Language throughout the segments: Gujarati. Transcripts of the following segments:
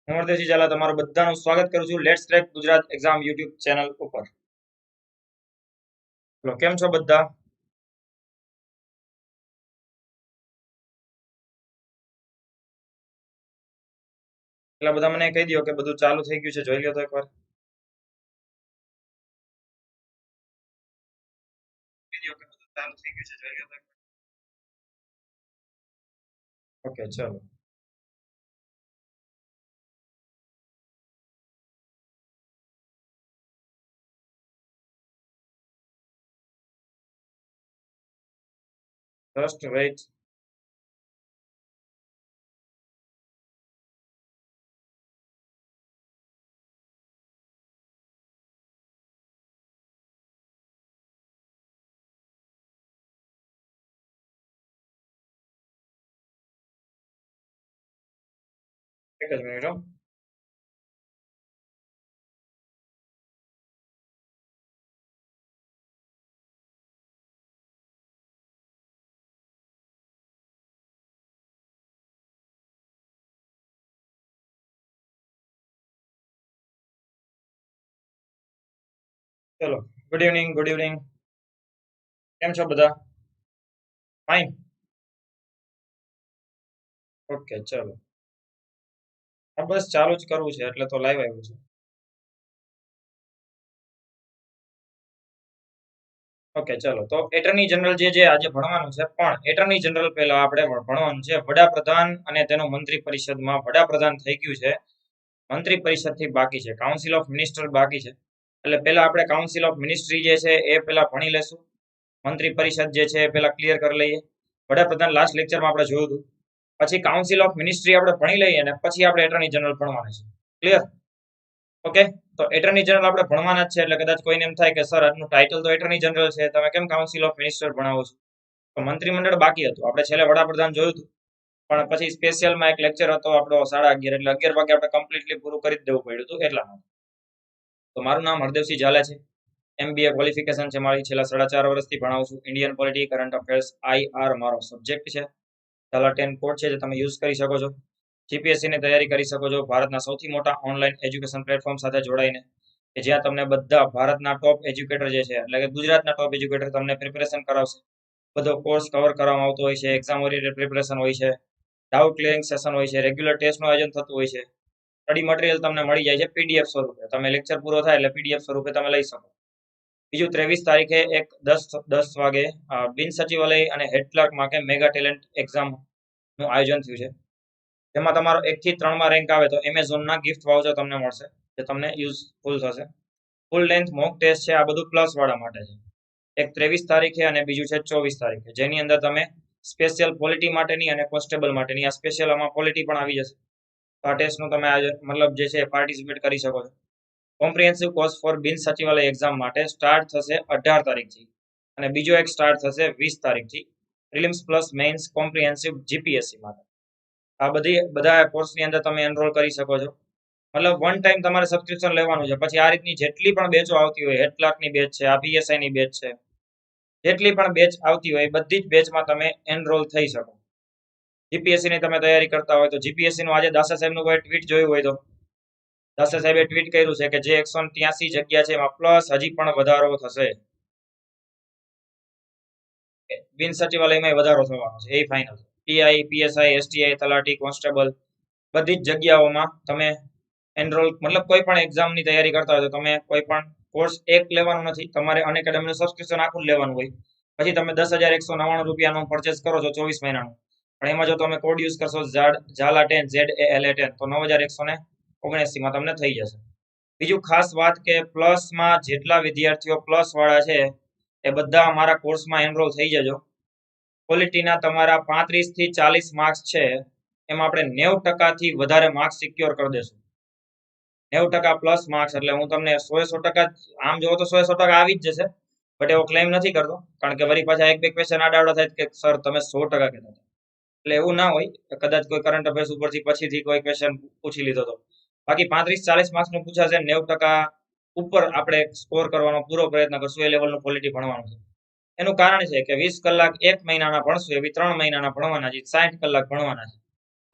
હું હરદેવજી ઝાલા તમારું બધાનું સ્વાગત કરું છું let's crack Gujarat exam YouTube channel ઉપર. તો કેમ છો બધા? એટલે બધા મને કહી દો કે બધું ચાલુ થઈ ગયું છે, જોઈ લો તો એકવાર. કહી દો કે બધું ચાલુ થઈ ગયું છે, જોઈ લો તો એકવાર. ઓકે, ચલો. Just weight. એક જ મિનિટ હો. ચલો, ગુડ ઇવનિંગ, ગુડ ઇવનિંગ. કેમ છો બધા? ફાઇન. ઓકે, ચલો. હા, બસ ચાલુ જ કરવું છે એટલે તો લાઈવ આવ્યું છે. ઓકે, ચલો. તો એટર્ની જનરલ જે આજે ભણવાનું છે, પણ એટર્ની જનરલ પહેલા આપણે ભણવાનું છે વડાપ્રધાન અને તેનું મંત્રી પરિષદમાં વડાપ્રધાન થઈ ગયું છે, મંત્રી પરિષદ થી બાકી છે, કાઉન્સિલ ઓફ મિનિસ્ટર બાકી છે. એટલે પહેલા આપણે કાઉન્સિલ ઓફ મિનિસ્ટ્રી જે છે એ પહેલા ભણી લેશું, મંત્રી પરિષદ જે છે એ પહેલા ક્લિયર કરી લઈએ. વડાપ્રધાન લાસ્ટ લેક્ચરમાં આપણે જોયું હતું. પછી કાઉન્સિલ ઓફ મિનિસ્ટ્રી આપણે ભણી લઈએ અને પછી આપણે એટર્ની જનરલ ભણવાના છે. ક્લિયર? ઓકે. તો એટર્ની જનરલ આપણે ભણવાના જ છે, એટલે કદાચ કોઈને એમ થાય કે સર આજનું ટાઇટલ તો એટર્ની જનરલ છે, તમે કેમ કાઉન્સિલ ઓફ મિનિસ્ટર ભણાવો છો? તો મંત્રીમંડળ બાકી હતું, આપણે છેલ્લે વડાપ્રધાન જોયું હતું, પણ પછી સ્પેશિયલમાં એક લેક્ચર હતો આપણો 11:30, એટલે 11 વાગે આપણે કમ્પ્લીટલી પૂરું કરી જ દેવું પડ્યું હતું એટલા માટે. તો મારું નામ હરદેવસિંહ ઝાલા છે, MBA ક્વોલિફિકેશન છે મારી, છેલ્લા 4.5 વર્ષથી ભણાવું છું. Indian polity, current affairs, IR મારો સબ્જેક્ટ છે. ઝાલા 10 કોડ છે જે તમે યુઝ કરી શકો છો. GPSC ની તૈયારી કરી શકો છો ભારતના સૌથી મોટા ઓનલાઈન એજ્યુકેશન પ્લેટફોર્મ સાથે જોડાઈને, કે જ્યાં તમને બધા ભારતના ટોપ એજ્યુકેટર જે છે, એટલે કે ગુજરાતના ટોપ એજ્યુકેટર તમને પ્રિપેરેશન કરાવશે. બધો કોર્સ કવર કરવામાં આવતો હોય છે, એક્ઝામ ઓરિએન્ટેડ પ્રિપેરેશન હોય છે, ડાઉટ ક્લિયરિંગ સેશન હોય છે, રેગ્યુલર ટેસ્ટનું આયોજન થતું હોય છે. સ્ટડી મટીરિયલ તમને મળી જાય છે PDF સ્વરૂપે, તમે લેક્ચર પૂરો થાય એટલે PDF સ્વરૂપે તમે લઈ શકો. બીજું 23 તારીખે એક 10 વાગે બિન સચિવાલય અને હેડ ક્લાર્ક માટે મેગા ટેલેન્ટ એક્ઝામ નું આયોજન થયું છે, જેમાં તમારો 1 થી 3 માં રેન્ક આવે તો એમેઝોનના ગિફ્ટ વાઉચર તમને મળશે, જે તમને યુઝફુલ થશે. ફૂલ લેન્થ મોક ટેસ્ટ છે, આ બધું પ્લસ વાળા માટે છે. એક 23 તારીખે અને બીજું છે 24 તારીખે, જેની અંદર તમે સ્પેશિયલ પોલિટી માટેની અને કોન્સ્ટેબલ માટેની, આ સ્પેશિયલ આમાં પોલિટી પણ આવી જશે. આ ટેસ્ટનું તમે મતલબ જે છે પાર્ટિસિપેટ કરી શકો છો. કોમ્પ્રિહેન્સિવ કોર્સ ફોર બિન સચિવાલય એક્ઝામ માટે સ્ટાર્ટ થશે 18 તારીખથી, અને બીજો એક સ્ટાર્ટ થશે 20 તારીખથી, prelims plus mains comprehensive GPSC માટે. આ બધા કોર્સની અંદર તમે એનરોલ કરી શકો છો. મતલબ વન ટાઈમ તમારે સબસ્ક્રિપ્શન લેવાનું છે, પછી આ રીતની જેટલી પણ બેચો આવતી હોય, હેડ ક્લાર્કની બેચ છે, આ PSI ની બેચ છે, જેટલી પણ બેચ આવતી હોય બધી જ બેચમાં તમે એનરોલ થઈ શકો. GPSC ની તમે તૈયારી કરતા હોય તો GPSC નું આજે દાસા સાહેબનું કોઈ ટ્વીટ જોયું હોય તો દાસા સાહેબે ટ્વીટ કર્યું છે કે જે 183 જગ્યા છે એમાં પ્લસ હજી પણ વધારો થશે, બિન સચિવાલયમાં વધારો થવાનો છે, એ ફાઇનલ. PI, PSI, STI, તલાટી, કોન્સ્ટેબલ બધી જ જગ્યાઓમાં તમે એનરોલ, મતલબ કોઈ પણ એક્ઝામની તૈયારી કરતા હોય તો તમે કોઈ પણ કોર્સ એક લેવાનો નથી, તમારે અનએકેડમીનું સબસ્ક્રિપ્શન આખું લેવાનું હોય. પછી તમે 10,199 રૂપિયાનું પરચેસ કરો છો 24 મહિનાનું, પણ એમાં જો તમે કોડ યુઝ કરશો ઝાલા 10 ZALA10 તો 9,179 માં તમને થઈ જશે. બીજું ખાસ વાત કે પ્લસમાં જેટલા વિદ્યાર્થીઓ પ્લસ વાળા છે એ બધા અમારા કોર્સમાં એનરોલ થઈ જજો. ક્વોલિટીના તમારા 35 થી 40 માર્ક્સ છે, એમાં આપણે 90% થી વધારે માર્ક્સ સિક્યોર કરી દેશું. 90% પ્લસ માર્ક્સ એટલે હું તમને 100% આમ જોવો તો 100% આવી જ જશે, બટ એવો ક્લેમ નથી કરતો, કારણ કે વળી પાછા એક બે ક્વેશ્ચન આડાવડા થાય કે સર તમે 100% કહેતા હતા, એટલે એવું ના હોય. કદાચ કોઈ કરંટ અફેર્સ ઉપરથી પછીથી કોઈ ક્વેશ્ચન પૂછી લીધો તો બાકી 35-40 માર્ક્સનું પૂછાશે, 90% ઉપર આપણે સ્કોર કરવાનો પૂરો પ્રયત્ન કરશું, એ લેવલનું ક્વોલિટી ભણવાનું છે. એનું કારણ છે કે 20 કલાક એક મહિનાના ભણશું, એવી 3 મહિનાના ભણવાના છે, 60 કલાક ભણવાના છે.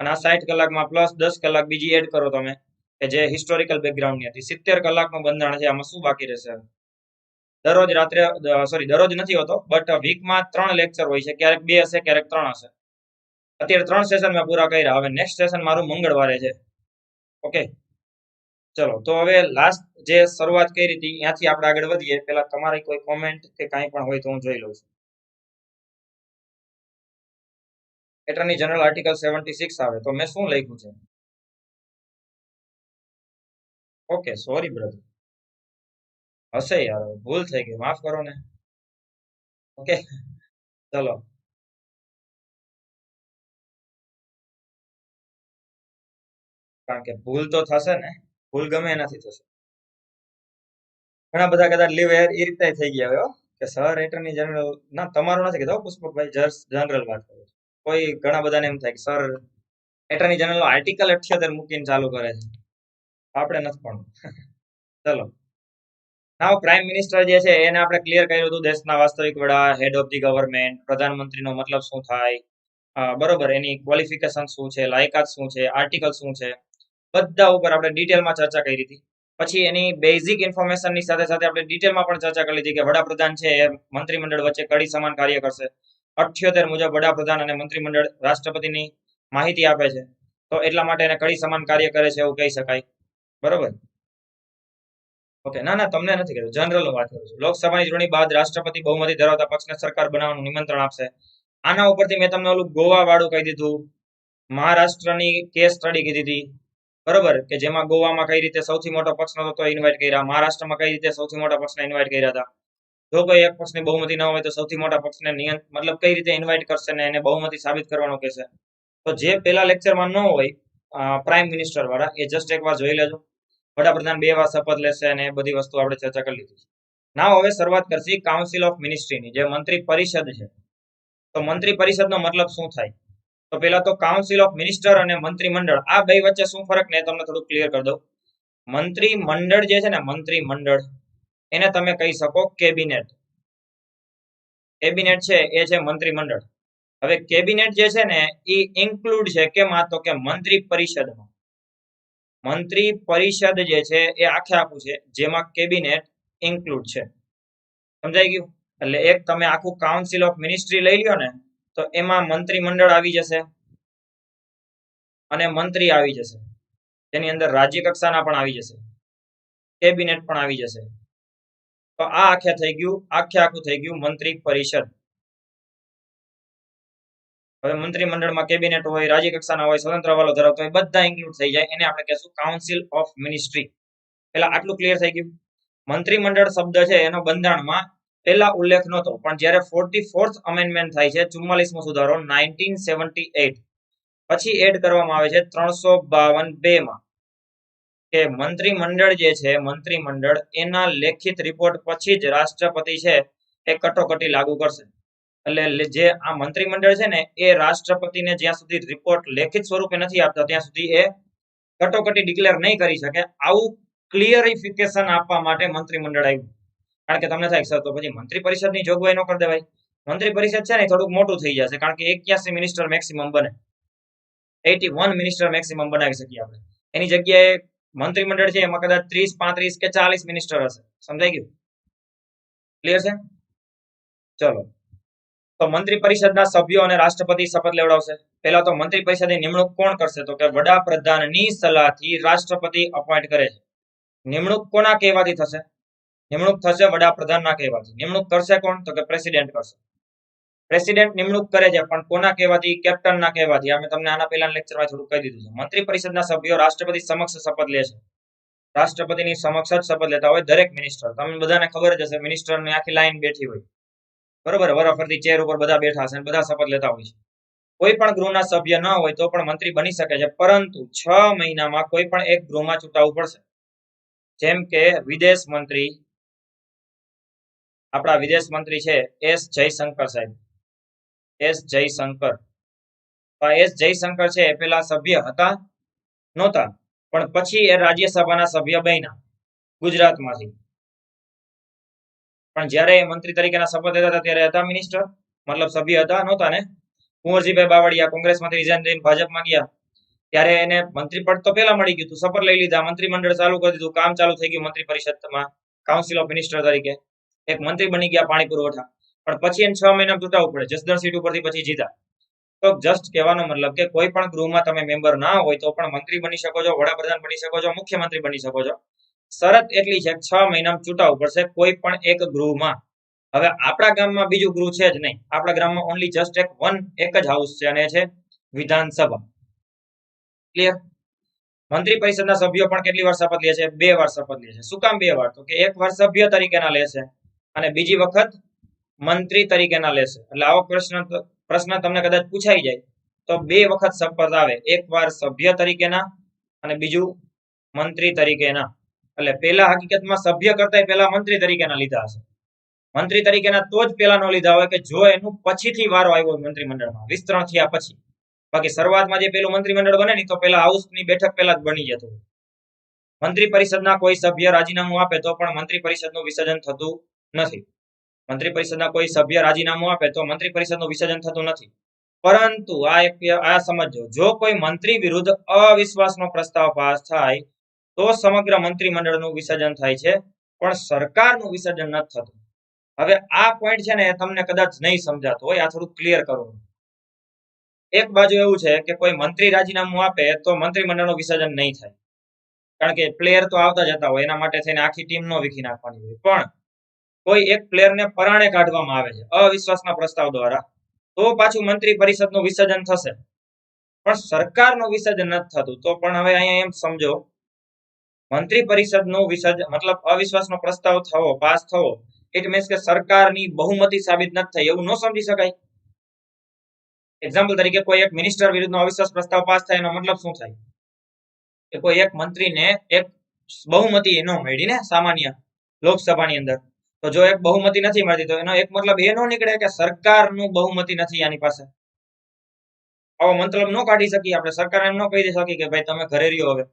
અને આ 60 કલાકમાં પ્લસ 10 કલાક બીજી એડ કરો તમે કે જે હિસ્ટોરિકલ બેકગ્રાઉન્ડની હતી. 70 કલાકનું બંધારણ છે. આમાં શું બાકી રહેશે? દરરોજ રાત્રે દરરોજ નથી હોતો, બટ વીકમાં 3 લેક્ચર હોય છે. ક્યારેક 2 હશે, ક્યારેક 3 હશે. અત્યારે 3 સેશન મેં પૂરા કર્યા. હવે નેક્સ્ટ સેશન મારું મંગળવારે છે. ઓકે, ચલો તો હવે લાસ્ટ જે શરૂઆત કરી હતી ત્યાંથી આપણે આગળ વધીએ. પેલા તમારી કોઈ કોમેન્ટ કે કાંઈ પણ હોય તો હું જોઈ લઉં છું. એટર્ની જનરલ આર્ટિકલ 76 આવે તો મેં શું લખ્યું છે? ઓકે, સોરી બ્રધર, હશે યાર, ભૂલ થઈ ગઈ, માફ કરો ને. ઓકે, ચલો. કારણ કે ભૂલ તો થશે ને, ભૂલ ગમે એનાથી થશે. ઘણા બધા કદાચ લીવ ઇરિટેટ થઈ ગયા હોય કે સર એટર્ની જનરલ ના, તમારું નથી કહેતો પુષ્પકભાઈ, જસ્ટ જનરલ વાત કરું છું. કોઈ ઘણા બધાને એમ થાય કે સર એટર્ની જનરલ આર્ટિકલ 78 મૂકીને ચાલુ કરે છે, આપણે નથી પણ. ચલો, નાવ પ્રાઇમ મિનિસ્ટર જે છે એને આપણે ક્લિયર કર્યું હતું, દેશના વાસ્તવિક વડા, હેડ ઓફ ધી ગવર્મેન્ટ, પ્રધાનમંત્રીનો મતલબ શું થાય, બરોબર, એની ક્વોલિફિકેશન શું છે, લાયકાત શું છે, આર્ટિકલ શું છે, બધા ઉપર આપણે ડિટેલમાં ચર્ચા કરી હતી. પછી એની બેઝિક ઇન્ફોર્મેશનની સાથે સાથે આપણે ડિટેલમાં પણ ચર્ચા કરી લીધી કે વડાપ્રધાન છે એ મંત્રીમંડળ વચ્ચે કડી સમાન કાર્ય કરશે. 78 મુજબ વડાપ્રધાન અને મંત્રીમંડળ રાષ્ટ્રપતિની માહિતી આપે છે, તો એટલા માટે એને કડી સમાન કાર્ય કરે છે એવું કહી શકાય. બરોબર, ઓકે. ના ના, તમને નથી કહેતો, જનરલ વાત કરું છું. લોકસભાની ચૂંટણી બાદ રાષ્ટ્રપતિ બહુમતી ધરાવતા પક્ષને સરકાર બનાવવાનું નિમંત્રણ આપશે. આના ઉપરથી મેં તમને ઓલું ગોવા વાળું કહી દીધું, મહારાષ્ટ્રની કેસ સ્ટડી કીધી હતી, બરોબર, કે જેમાં ગોવામાં કઈ રીતે સૌથી મોટો પક્ષ નતો તો ઇન્વાઇટ કર્યા, મહારાષ્ટ્રમાં કઈ રીતે સૌથી મોટા પક્ષને ઇન્વાઇટ કર્યા હતા. જો કોઈ એક પક્ષની બહુમતી ન હોય તો સૌથી મોટા પક્ષને મતલબ કઈ રીતે ઇન્વાઇટ કરશે ને એને બહુમતી સાબિત કરવાનું કહેશે. તો જે પેલા લેક્ચરમાં ન હોય પ્રાઇમ મિનિસ્ટર વાળા, એ જસ્ટ એકવાર જોઈ લેજો. વડાપ્રધાન 2 વાર શપથ લેશે અને એ બધી વસ્તુ આપણે ચર્ચા કરી લીધી. નાવ હવે શરૂઆત કરશી કાઉન્સિલ ઓફ મિનિસ્ટ્રીની, જે મંત્રી પરિષદ છે. તો મંત્રી પરિષદનો મતલબ શું થાય? તો પેલા તો કાઉન્સિલ ઓફ મિનિસ્ટર અને મંત્રીમંડળ, આ બે વચ્ચે શું ફરક ને તમને થોડું ક્લિયર કરી દઉં. મંત્રીમંડળ જે છે ને, મંત્રીમંડળ, એને તમે કહી શકો કેબિનેટ. કેબિનેટ છે એ છે મંત્રીમંડળ. હવે કેબિનેટ જે છે ને એ ઇન્ક્લુડ છે કેમાં? તો કે મંત્રી પરિષદમાં. મંત્રી પરિષદ જે છે એ આખે આખું છે, જેમાં કેબિનેટ ઇન્ક્લુડ છે. સમજાઈ ગયું? એટલે એક તમે આખું કાઉન્સિલ ઓફ મિનિસ્ટ્રી લઈ લ્યો ને, તો એમાં મંત્રીમંડળ આવી જશે અને મંત્રી આવી જશે, તેની અંદર રાજ્ય કક્ષાના પણ આવી જશે, કેબિનેટ પણ આવી જશે. તો આ આખે આખું થઈ ગયું મંત્રી પરિષદ. હવે મંત્રીમંડળમાં કેબિનેટ હોય, રાજ્ય કક્ષાના હોય, સ્વતંત્ર હવાલો ધરાવતો હોય, બધા ઇન્ક્લુડ થઈ જાય, એને આપણે કહેશું કાઉન્સિલ ઓફ મિનિસ્ટ્રી. પેલા આટલું ક્લિયર થઈ ગયું. મંત્રીમંડળ શબ્દ છે એનો બંધારણમાં પેલા ઉલ્લેખ નહોતો, પણ જ્યારે 44th અમેન્ડમેન્ટ થાય છે, 44મો સુધારો 1978, પછી એડ કરવામાં આવે છે 352 માં, કે મંત્રીમંડળ જે છે, મંત્રીમંડળ એના લેખિત રિપોર્ટ પછી જ રાષ્ટ્રપતિ છે એ કટોકટી લાગુ કરશે. એટલે જે આ મંત્રીમંડળ છે ને એ રાષ્ટ્રપતિને જ્યાં સુધી રિપોર્ટ લેખિત સ્વરૂપે નથી આપતા ત્યાં સુધી એ કટોકટી ડિક્લેર નહીં કરી શકે. આવું ક્લિયરિફિકેશન આપવા માટે મંત્રીમંડળ આવ્યું. કારણ કે તમને થાય સર તો પછી મંત્રી પરિષદની જોગવાઈ ન કરી દેવાય? મંત્રી પરિષદ છે ને થોડુંક મોટું થઈ જશે, કારણ કે 81 મિનિસ્ટર મેક્સિમમ બને, 81 મિનિસ્ટર મેક્સિમમ બનાવી શકીએ આપણે. એની જગ્યાએ મંત્રીમંડળ છે એમાં કદાચ 30, 35 કે 40 મિનિસ્ટર હશે. સમજાઈ ગયું? ક્લિયર છે? ચલો, તો મંત્રી પરિષદના સભ્યો અને રાષ્ટ્રપતિ શપથ લેવડાવશે. પહેલા તો મંત્રી પરિષદની નિમણૂક કોણ કરશે? તો કે વડાપ્રધાનની સલાહથી રાષ્ટ્રપતિ અપોઇન્ટ કરે છે. નિમણૂક કોના કહેવાથી થશે? નિમણૂક થશે વડાપ્રધાનના કહેવાથી. નિમણૂક કરશે કોણ? તો કે પ્રેસિડેન્ટ કરશે. પ્રેસિડેન્ટ નિમણૂક કરે છે, પણ કોના કહેવાથી? કેપ્ટનના કહેવાથી. અમે તમને આના પહેલા લેક્ચરમાં થોડું કહી દીધું છે. મંત્રી પરિષદના સભ્યો રાષ્ટ્રપતિ સમક્ષ શપથ લે છે. રાષ્ટ્રપતિની સમક્ષ જ શપથ લેતા હોય દરેક મિનિસ્ટર. તમને બધાને ખબર જ હશે, મિનિસ્ટરની આખી લાઈન બેઠી હોય, બરોબર, વરાફરતી ચેર ઉપર બધા બેઠા હશે, બધા શપથ લેતા હોય છે. કોઈ પણ ગૃહના સભ્ય ન હોય તો પણ મંત્રી બની શકે છે, પરંતુ 6 મહિનામાં કોઈ પણ એક ગૃહમાં ચૂંટાવવું પડશે. જેમ કે વિદેશ મંત્રી, આપણા વિદેશ મંત્રી છે એસ જયશંકર સાહેબ, એસ જયશંકર. એસ જયશંકર છે એ પેલા સભ્ય હતા નહોતા, પણ પછી એ રાજ્યસભાના સભ્ય બન્યા ગુજરાતમાંથી. પણ જ્યારે એ મંત્રી તરીકેના શપથ લેતા હતા ત્યારે હતા મિનિસ્ટર, મતલબ સભ્ય હતા નહોતા ને? કુંવરજીભાઈ બાવળિયા કોંગ્રેસમાંથી રિઝાઇન દઈને ભાજપમાં ગયા, ત્યારે એને મંત્રી પદ તો પેલા મળી ગયું હતું, શપથ લઈ લીધા, મંત્રીમંડળ ચાલુ કરી દીધું, કામ ચાલુ થઈ ગયું મંત્રી પરિષદમાં, કાઉન્સિલ ઓફ મિનિસ્ટર તરીકે એક મંત્રી બની ગયા પાણી પુરવઠા. પણ પછી એને 6 મહિના ચૂંટાવવું પડે, જસદણ સીટ ઉપરથી પછી જીતા. તો જસ્ટ કહેવાનો મતલબ કે કોઈ પણ ગૃહમાં તમે મેમ્બર ના હોય તો પણ મંત્રી બની શકો છો, વડાપ્રધાન બની શકો છો, મુખ્યમંત્રી બની શકો છો. શરત એટલી છે 6 મહિનામાં ચૂંટાવવું પડશે કોઈ પણ એક ગૃહમાં. હવે આપણા ગામમાં બીજું ગૃહ છે જ નહીં, આપણા ગામમાં ઓનલી જસ્ટ એક જ હાઉસ છે અને એ છે વિધાનસભા. ક્લિયર? મંત્રી પરિષદના સભ્યો પણ કેટલી વાર શપથ લે છે? 2 વાર શપથ લે છે. શું કામ 2 વાર? તો કે એક વાર સભ્ય તરીકેના લેશે અને બીજી વખત મંત્રી તરીકેના લેશે. એટલે આવો પ્રશ્ન તમને કદાચ પૂછાઈ જાય તો 2 વખત શપથ આવે, એક વાર સભ્ય તરીકેના અને બીજું મંત્રી તરીકેના. એટલે પેલા હકીકતમાં સભ્ય કરતા પહેલા મંત્રી તરીકેના લીધા હશે. મંત્રી તરીકેના તો જ પેલા નો લીધા હોય કે જો એનું પછીથી વારો આવ્યો મંત્રીમંડળમાં, વિસ્તરણ થયા પછી. બાકી શરૂઆતમાં જે પેલું મંત્રીમંડળ બને ને તો પેલા હાઉસની બેઠક પેલા જ બની જતું. મંત્રી પરિષદના કોઈ સભ્ય રાજીનામું આપે તો પણ મંત્રી પરિષદનું વિસર્જન થતું નથી. મંત્રી પરિષદના કોઈ સભ્ય રાજીનામું આપે તો મંત્રી પરિષદનું વિસર્જન થતું નથી. પરંતુ આ સમજો, જો કોઈ મંત્રી વિરુદ્ધ અવિશ્વાસનો પ્રસ્તાવ પાસ થાય તો સમગ્ર મંત્રીમંડળનું વિસર્જન થાય છે, પણ સરકારનું વિસર્જન નથી થતું. હવે આ પોઈન્ટ છે ને તમને કદાચ નહીં સમજાતો હોય, આ થોડું ક્લિયર કરું. એક બાજુ એવું છે કે કોઈ મંત્રી રાજીનામું આપે તો મંત્રીમંડળનું વિસર્જન નહીં થાય, કારણ કે પ્લેયર તો આવતા જતા હોય, એના માટે થઈને આખી ટીમ નો વીખી નાખવાની હોય. પણ કોઈ એક પ્લેયરને પરાણે કાઢવામાં આવે છે અવિશ્વાસના પ્રસ્તાવ દ્વારા, તો પાછું મંત્રી પરિષદનું વિસર્જન થશે, પણ સરકારનું વિસર્જન નથી થતું. તો પણ હવે અહીંયા એમ સમજો, મંત્રી પરિષદનું વિસર્જન મતલબ અવિશ્વાસનો પ્રસ્તાવ થવો, પાસ થવો, ઇટ મીન્સ કે સરકારની બહુમતી સાબિત નથી થઈ એવું ન સમજી શકાય. એક્ઝામ્પલ તરીકે કોઈ એક મિનિસ્ટર વિરુદ્ધનો અવિશ્વાસ પ્રસ્તાવ પાસ થાય એનો મતલબ શું થાય? કે કોઈ એક મંત્રીને એક બહુમતી ન મળી ને સામાન્ય લોકસભાની અંદર, તો જો એક બહુમતી નથી મળતી તો એનો એક મતલબ એ ન નીકળે કે સરકારનું બહુમતી નથી આની પાસે. આવો મતલબ ન કાઢી શકીએ આપણે. સરકાર એમ ન કહી શકીએ કે ભાઈ તમે ઘરે રહ્યો હવે,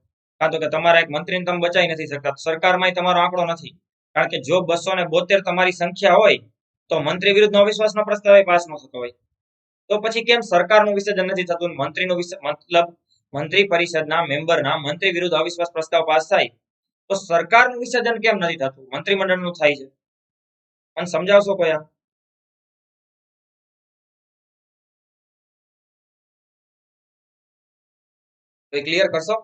કાં તો કે તમારા એક મંત્રીને તમે બચાવી નથી શકતા, સરકારમાં તમારો આંકડો નથી. કારણ કે જો 272 તમારી સંખ્યા હોય તો મંત્રી વિરુદ્ધનો અવિશ્વાસનો પ્રસ્તાવ પાસ ન થતો હોય, તો પછી કેમ સરકારનું વિસર્જન નથી થતું? મંત્રીનું મતલબ મંત્રી પરિષદના મેમ્બરના મંત્રી વિરુદ્ધ અવિશ્વાસ પ્રસ્તાવ પાસ થાય તો સરકારનું વિસર્જન કેમ નથી થતું, મંત્રીમંડળનું થાય છે? મને સમજાવશો કોઈ? આ ક્લિયર કરશો?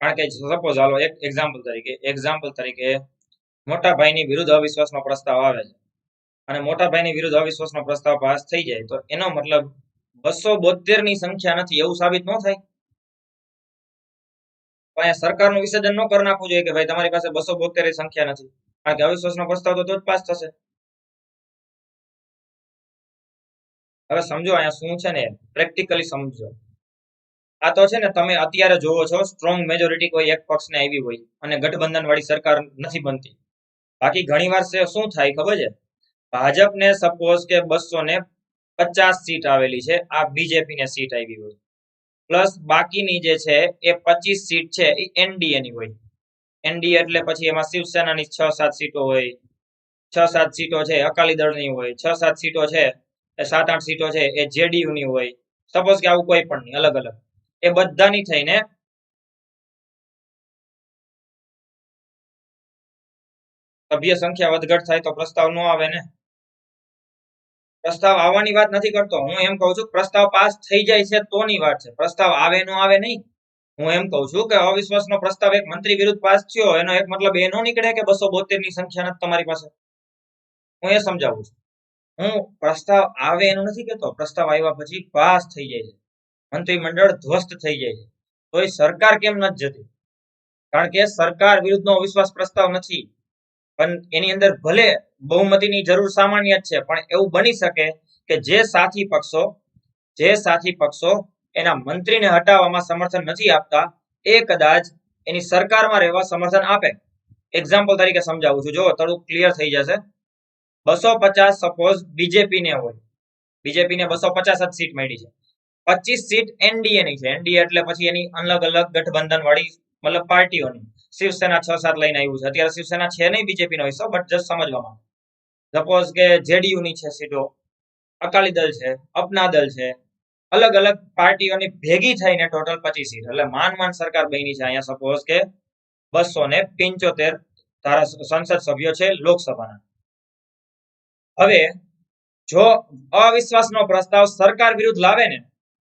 કારણ કે સપોઝ હાલો એક એક્ઝામ્પલ તરીકે મોટા ભાઈની વિરુદ્ધ અવિશ્વાસનો પ્રસ્તાવ આવે છે અને મોટા ભાઈની વિરુદ્ધ અવિશ્વાસનો પ્રસ્તાવ પાસ થઈ જાય તો એનો મતલબ 272 ની સંખ્યા નથી એવું સાબિત ન થાય. અહીંયા સરકારનું વિસર્જન ન કરી નાખવું જોઈએ કે ભાઈ તમારી પાસે 272 ની સંખ્યા નથી, કારણ કે અવિશ્વાસનો પ્રસ્તાવ તો જ પાસ થશે. હવે સમજો અહીંયા શું છે ને, પ્રેક્ટિકલી સમજો. આ તો છે ને તમે અત્યારે જોવો છો સ્ટ્રોંગ મેજોરિટી કોઈ એક પક્ષને આવી હોય અને ગઠબંધન વાળી સરકાર નથી બનતી. બાકી ઘણી વાર શું થાય ખબર છે? ભાજપને સપોઝ કે 250 સીટ આવેલી છે, આ બીજેપી ને સીટ આવી હોય, પ્લસ બાકીની જે છે એ 25 સીટ છે એ એનડીએ ની હોય. એનડીએ એટલે પછી એમાં શિવસેનાની 6-7 સીટો હોય, 6-7 સીટો છે અકાલી દળની હોય, 6-7 સીટો છે, 7-8 સીટો છે એ જેડીયુ ની હોય. સપોઝ કે આવું કોઈ પણ નહીં, અલગ અલગ એ બધાની થઈને સભ્ય સંખ્યા વધઘટ થાય તો પ્રસ્તાવ ન આવે ને. પ્રસ્તાવ આવવાની વાત નથી કરતો હું, એમ કહું છું પ્રસ્તાવ પાસ થઈ જાય છે તોની વાત છે, પ્રસ્તાવ આવે ન આવે નહીં. હું એમ કહું છું કે અવિશ્વાસનો પ્રસ્તાવ એક મંત્રી વિરુદ્ધ પાસ થયો એનો એક મતલબ એ નો નીકળે કે 272 ની સંખ્યા નથી તમારી પાસે. હું એ સમજાવું છું. હું પ્રસ્તાવ આવે એનું નથી કહેતો, પ્રસ્તાવ આવ્યા પછી પાસ થઈ જાય છે, મંત્રીમંડળ ધ્વસ્ત થઈ જાય છે, તો એ સરકાર કેમ નથી જતી? કારણ કે સરકાર વિરુદ્ધનો અવિશ્વાસ પ્રસ્તાવ નથી, પણ એની અંદર ભલે બહુમતીની જરૂર સામાન્ય જ છે, પણ એવું બની શકે કે જે સાથી પક્ષો એના મંત્રીને હટાવવામાં સમર્થન નથી આપતા એ કદાચ એની સરકારમાં રહેવા સમર્થન આપે. એક્ઝામ્પલ તરીકે સમજાવું છું, જો થોડું ક્લિયર થઈ જશે. 250 સપોઝ બીજેપી ને હોય, બીજેપી ને 250 જ સીટ મળી છે, 25 સીટ એનડીએ ની છે. એનડીએ એટલે પછી એની અલગ અલગ ગઠબંધન વાળી મતલબ પાર્ટીઓની. શિવસેના 6-7 લઈને આવ્યું છે, અત્યારે શિવસેના છે નહીં બીજેપી નો હિસ્સો, બટ જસ્ટ સમજવા માટે. સપોઝ કે જેડીયુ ની છે સીટો, અકાલી દળ છે, અપના દળ છે, અલગ અલગ પાર્ટીઓની ભેગી થઈને ટોટલ 25 સીટ, એટલે માન સરકાર બની છે અહીંયા. સપોઝ કે 275 સંસદ સભ્યો છે લોકસભાના. હવે જો અવિશ્વાસનો પ્રસ્તાવ સરકાર વિરુદ્ધ લાવે ને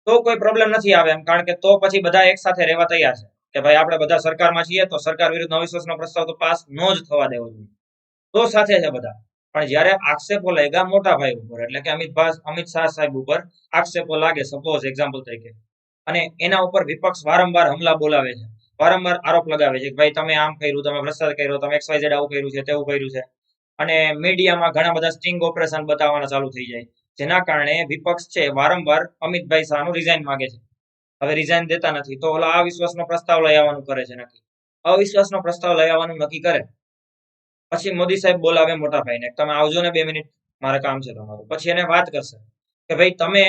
તો કોઈ પ્રોબ્લેમ નથી આવે એમ, કારણ કે તો પછી બધા એક સાથે રહેવા તૈયાર છે કે ભાઈ આપણે બધા સરકારમાં છીએ તો સરકાર વિરુદ્ધ અવિશ્વાસનો પ્રસ્તાવ તો પાસ ન જ થવા દેવો જોઈએ, તો સાથે છે બધા. પણ જ્યારે આક્ષેપો લાગ્યા મોટા ભાઈ ઉપર, એટલે કે અમિત શાહ સાહેબ ઉપર આક્ષેપો લાગે, સપોઝ એક્ઝામ્પલ તરીકે, અને એના ઉપર વિપક્ષ વારંવાર હમલા બોલાવે છે, વારંવાર આરોપ લગાવે છે કે ભાઈ તમે આમ કર્યું, તમે ભ્રષ્ટાચાર કર્યો, તમે XYZ આવું કર્યું છે, તેવું કર્યું છે, અને મીડિયામાં ઘણા બધા સ્ટિંગ ઓપરેશન બતાવવાના ચાલુ થઈ જાય, જેના કારણે વિપક્ષ છે વારંવાર અમિતભાઈ શાહનું રિઝાઇન માંગે છે. હવે રિઝાઇન દેતા નથી તો ઓલા અવિશ્વાસનો પ્રસ્તાવ લઈ આવવાનું કરે છે નક્કી. અવિશ્વાસનો પ્રસ્તાવ લઈ આવવાનું નક્કી કરે પછી મોદી સાહેબ બોલાવે મોટા ભાઈને, તમે આવજો ને 2 મિનિટ, મારે કામ છે તમારું. પછી એને વાત કરશે કે ભાઈ તમે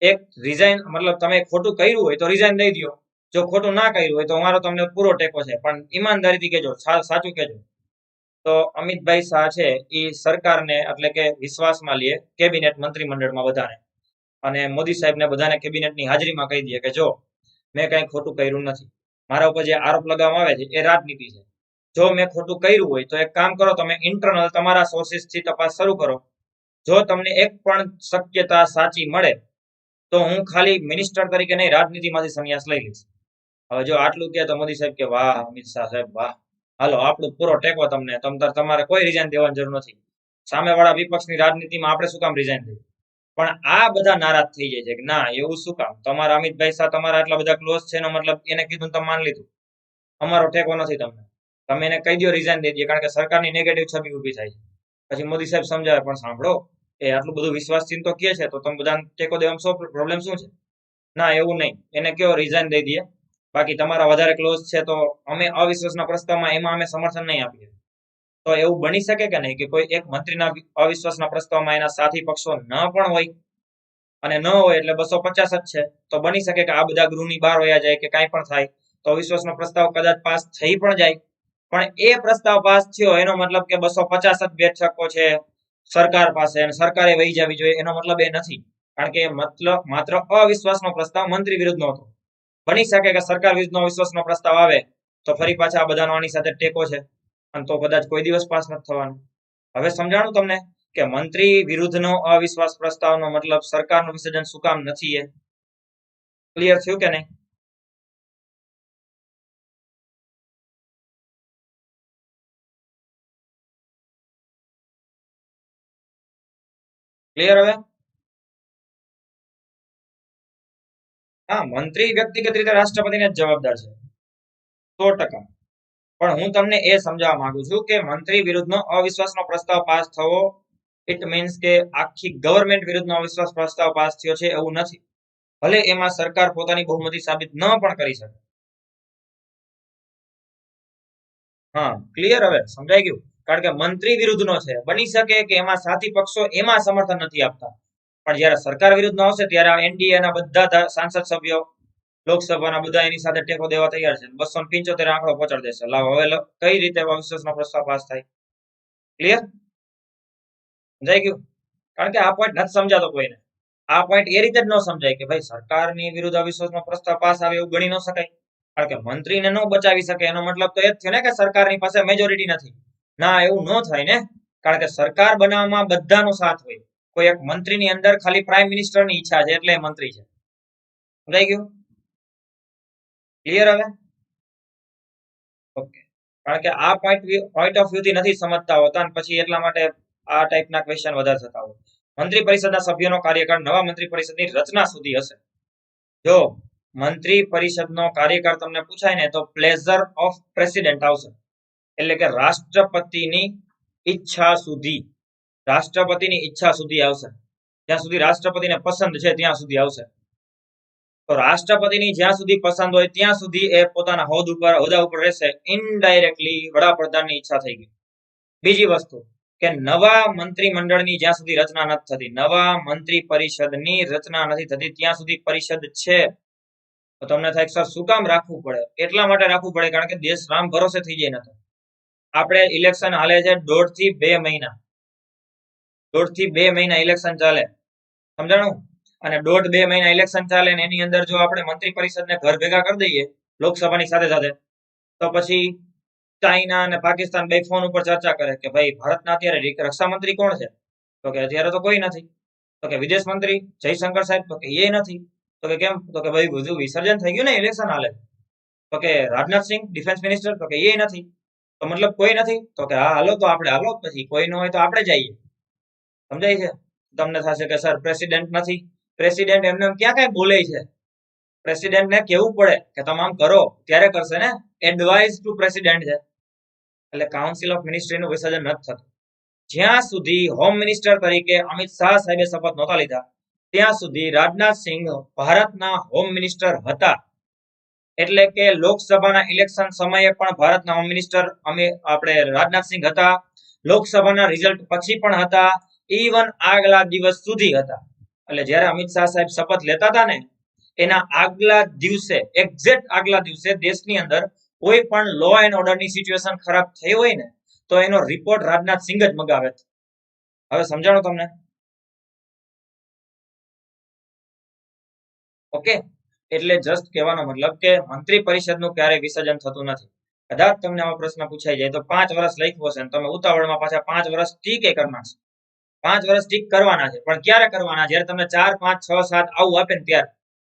એક રિઝાઇન, મતલબ તમે ખોટું કર્યું હોય તો રિઝાઇન દઈ દો, જો ખોટું ના કર્યું હોય તો અમારો તમને પૂરો ટેકો છે, પણ ઈમાનદારીથી કહેજો, સાચું કહેજો. તો અમિતભાઈ શાહ છે એ સરકારને એટલે કે વિશ્વાસમાં લે, કેબિનેટ મંત્રીમંડળમાં બધાને, અને મોદી સાહેબને બધાને કેબિનેટની હાજરીમાં કહી દે કે જો મેં કઈ ખોટું કર્યું નથી, મારા ઉપર જે આરોપ લગાવવામાં આવે છે એ રાજનીતિ છે, જો મેં ખોટું કર્યું હોય તો એક કામ કરો, તમે ઇન્ટરનલ તમારા સોર્સિસથી તપાસ શરૂ કરો, જો તમને એક પણ શક્યતા સાચી મળે તો હું ખાલી મિનિસ્ટર તરીકે નહીં, રાજનીતિમાંથી સંન્યાસ લઈ લઈશ. હવે જો આટલું કહે તો મોદી સાહેબ કે વાહ અમિત શાહ સાહેબ વાહ, હાલો આપણો પૂરો ટેકો તમને, તમારે કોઈ રિઝાઇન દેવાની જરૂર નથી, સામેવાળા વિપક્ષની રાજનીતિમાં આપણે શું કામ રિઝાઇન દઈએ. પણ આ બધા નારાજ થઈ જાય છે કે ના એવું શું કામ, તમારા અમિતભાઈ શાહ તમારા આટલા બધા ક્લોઝ છે એનો મતલબ એને કીધું તમે માન લીધું, અમારો ટેકો નથી તમને, તમે એને કહી દો રિઝાઇન દઈ દઈએ, કારણ કે સરકારની નેગેટિવ છબી ઊભી થાય છે. પછી મોદી સાહેબ સમજાવે પણ સાંભળો એ આટલું બધું વિશ્વાસથી તો કહે છે તો તમે બધા ટેકો દેવામાં શું પ્રોબ્લેમ શું છે. ના એવું નહીં, એને કયો રિઝાઇન દઈ દઈએ, બાકી તમારા વધારે ક્લોઝ છે તો અમે અવિશ્વાસના પ્રસ્તાવમાં એમાં અમે સમર્થન નહીં આપીએ. તો એવું બની શકે કે નહીં કે કોઈ એક મંત્રીના અવિશ્વાસના પ્રસ્તાવમાં એના સાથી પક્ષો ન પણ હોય, અને ન હોય એટલે 250 જ છે, તો બની શકે કે આ બધા ગૃહની બહાર વયા જાય કે કાંઈ પણ થાય તો અવિશ્વાસનો પ્રસ્તાવ કદાચ પાસ થઈ પણ જાય, પણ એ પ્રસ્તાવ પાસ થયો એનો મતલબ કે 250 જ બેઠકો છે સરકાર પાસે અને સરકારે વહી જવી જોઈએ એનો મતલબ એ નથી, કારણ કે મતલબ માત્ર અવિશ્વાસનો પ્રસ્તાવ મંત્રી વિરુદ્ધનો હતો. બની શકે કે સરકાર વિરુદ્ધનો અવિશ્વાસનો પ્રસ્તાવ આવે તો ફરી પાછા આ બધાનો આની સાથે ટેકો છે, અને તો કદાચ કોઈ દિવસ પાસ નથી થવાનું. હવે સમજાણું તમને કે મંત્રી વિરુદ્ધનો અવિશ્વાસ પ્રસ્તાવનો મતલબ સરકારનું વિસર્જન શું કામ નથી, એ ક્લિયર થયું કે નહીં? ક્લિયર હવે? હા, મંત્રી વ્યક્તિગત રીતે રાષ્ટ્રપતિને જ જવાબદાર છે 100%. પણ હું તમને એ સમજાવવા માંગુ છું કે મંત્રી વિરુદ્ધનો અવિશ્વાસનો પ્રસ્તાવ પાસ થવો ઇટ મીન્સ કે આખી ગવર્મેન્ટ વિરુદ્ધનો અવિશ્વાસ પ્રસ્તાવ પાસ થયો છે એવું નથી, ભલે એમાં સરકાર પોતાની બહુમતી સાબિત ન પણ કરી શકે. હા ક્લિયર, હવે સમજાઈ ગયું, કારણ કે મંત્રી વિરુદ્ધનો છે, બની શકે કે એમાં સાથી પક્ષો એમાં સમર્થન નથી આપતા, પણ જ્યારે સરકાર વિરુદ્ધનો આવશે ત્યારે એનડીએના બધા સાંસદ સભ્યો લોકસભાના બધા એની સાથે ટેકો દેવા તૈયાર છે, 275 આંકડો પહોંચાડી દેશે. લાવો હવે કઈ રીતે અવિશ્વાસનો પ્રસ્તાવ પાસ થાય, ક્લિયર સમજાઈ ગયું? કારણ કે આ પોઈન્ટ નથી સમજાતો કોઈને, આ પોઈન્ટ એ રીતે જ ન સમજાય કે ભાઈ સરકારની વિરુદ્ધ અવિશ્વાસનો પ્રસ્તાવ પાસ આવે એવું ગણી ન શકાય, કારણ કે મંત્રીને ન બચાવી શકે એનો મતલબ તો એ જ થયો ને કે સરકારની પાસે મેજોરિટી નથી. ના એવું ન થાય ને, કારણ કે સરકાર બનાવવામાં બધાનો સાથ હોય, કોઈ એક મંત્રીની અંદર ખાલી પ્રાઇમ મિનિસ્ટરની ઈચ્છા છે એટલે એ મંત્રી છે. સમજાઈ ગયું? ક્લિયર હવે? ઓકે, કારણ કે આ પોઈન્ટ ઓફ વ્યૂ થી નથી સમજતા હોતા, અને પછી એટલા માટે આ ટાઈપના ક્વેશ્ચન વધારે થતા હોય. મંત્રી પરિષદના સભ્યોનો કાર્યકાળ નવા મંત્રી પરિષદની રચના સુધી હશે. જો મંત્રી પરિષદનો કાર્યકાળ તમને પૂછાય ને તો પ્લેઝર ઓફ પ્રેસિડેન્ટ આવશે, એટલે કે રાષ્ટ્રપતિની ઈચ્છા સુધી, રાષ્ટ્રપતિની ઈચ્છા સુધી આવશે, જ્યાં સુધી રાષ્ટ્રપતિને પસંદ છે ત્યાં સુધી આવશે. તો રાષ્ટ્રપતિની જ્યાં સુધી પસંદ હોય ત્યાં સુધી એ પોતાના હોદ્દા ઉપર રહેશે, ઇનડાયરેક્ટલી વડાપ્રધાનની ઈચ્છા થઈ ગઈ. બીજી વસ્તુ કે નવા મંત્રીમંડળની જ્યાં સુધી રચના નથી થતી, નવા મંત્રી પરિષદની રચના નથી થતી ત્યાં સુધી પરિષદ છે. તો તમને થાય સર શું કામ રાખવું પડે? એટલા માટે રાખવું પડે કારણ કે દેશ રામ ભરોસે થઈ જાય. નથી આપણે ઇલેક્શન હાલે છે 1.5 થી 2 મહિના, 1.5 થી 2 મહિના ઇલેક્શન ચાલે, સમજાણું? અને 1.5-2 મહિના ઇલેક્શન ચાલે ને એની અંદર જો આપણે મંત્રી પરિષદને ઘર ભેગા કરી દઈએ લોકસભાની સાથે સાથે, તો પછી ચાઇના અને પાકિસ્તાન બે ફોન ઉપર ચર્ચા કરે કે ભાઈ ભારતના અત્યારે રક્ષા મંત્રી કોણ છે? તો કે અત્યારે તો કોઈ નથી. તો કે વિદેશ મંત્રી જયશંકર સાહેબ? તો કે એ નથી. તો કે કેમ? તો કે ભાઈ બધું વિસર્જન થઈ ગયું ને ઇલેક્શન હાલે. તો કે રાજનાથસિંહ ડિફેન્સ મિનિસ્ટર? તો કે એ નથી. તો મતલબ કોઈ નથી? તો કે હા હાલો તો આપણે હાલો, પછી કોઈ ન હોય તો આપણે જઈએ. સમજાય છે? તમને થશે કે સર પ્રેસિડેન્ટ નથી. પ્રેસિડેન્ટ એમને ક્યાં કઈ બોલે છે? પ્રેસિડેન્ટને કેવું પડે કે તમે આમ કરો ત્યારે કરશે ને. એડવાઇસ ટુ પ્રેસિડેન્ટ છે. એટલે કાઉન્સિલ ઓફ મિનિસ્ટ્રીનું વિસર્જન નથી થતું જ્યાં સુધી હોમ મિનિસ્ટર તરીકે અમિત શાહ સાહેબે શપથ નહોતા લીધા ત્યાં સુધી રાજનાથસિંહ ભારતના હોમ મિનિસ્ટર હતા. એટલે કે લોકસભાના ઇલેક્શન સમયે પણ ભારતના હોમ મિનિસ્ટર આપણે રાજનાથસિંહ હતા. લોકસભાના રિઝલ્ટ પછી પણ હતા. ઇવન આગલા દિવસ સુધી હતા. એટલે જ્યારે અમિત શાહ સાહેબ શપથ લેતા હતા ને એના આગલા દિવસે, એક્ઝેક્ટ આગલા દિવસે દેશની અંદર કોઈ પણ લો એન્ડ ઓર્ડરની સિચ્યુએશન ખરાબ થઈ હોય ને તો એનો રિપોર્ટ રાજનાથસિંહ જ મગાવે. હવે સમજાણો તમને? ઓકે, એટલે જસ્ટ કહેવાનો મતલબ કે મંત્રી પરિષદનું ક્યારેય વિસર્જન થતું નથી. કદાચ તમને આવો પ્રશ્ન પૂછાઈ જાય તો 5 વર્ષ લખ્યું હશે તમે ઉતાવળમાં પાછા 5 વર્ષ ઠીક કરી નાખશો. 5 વર્ષ ઠીક કરવાના છે, પણ ક્યારે કરવાના? જ્યારે તમને 4, 5, 6, 7 આવું આપે ને ત્યારે.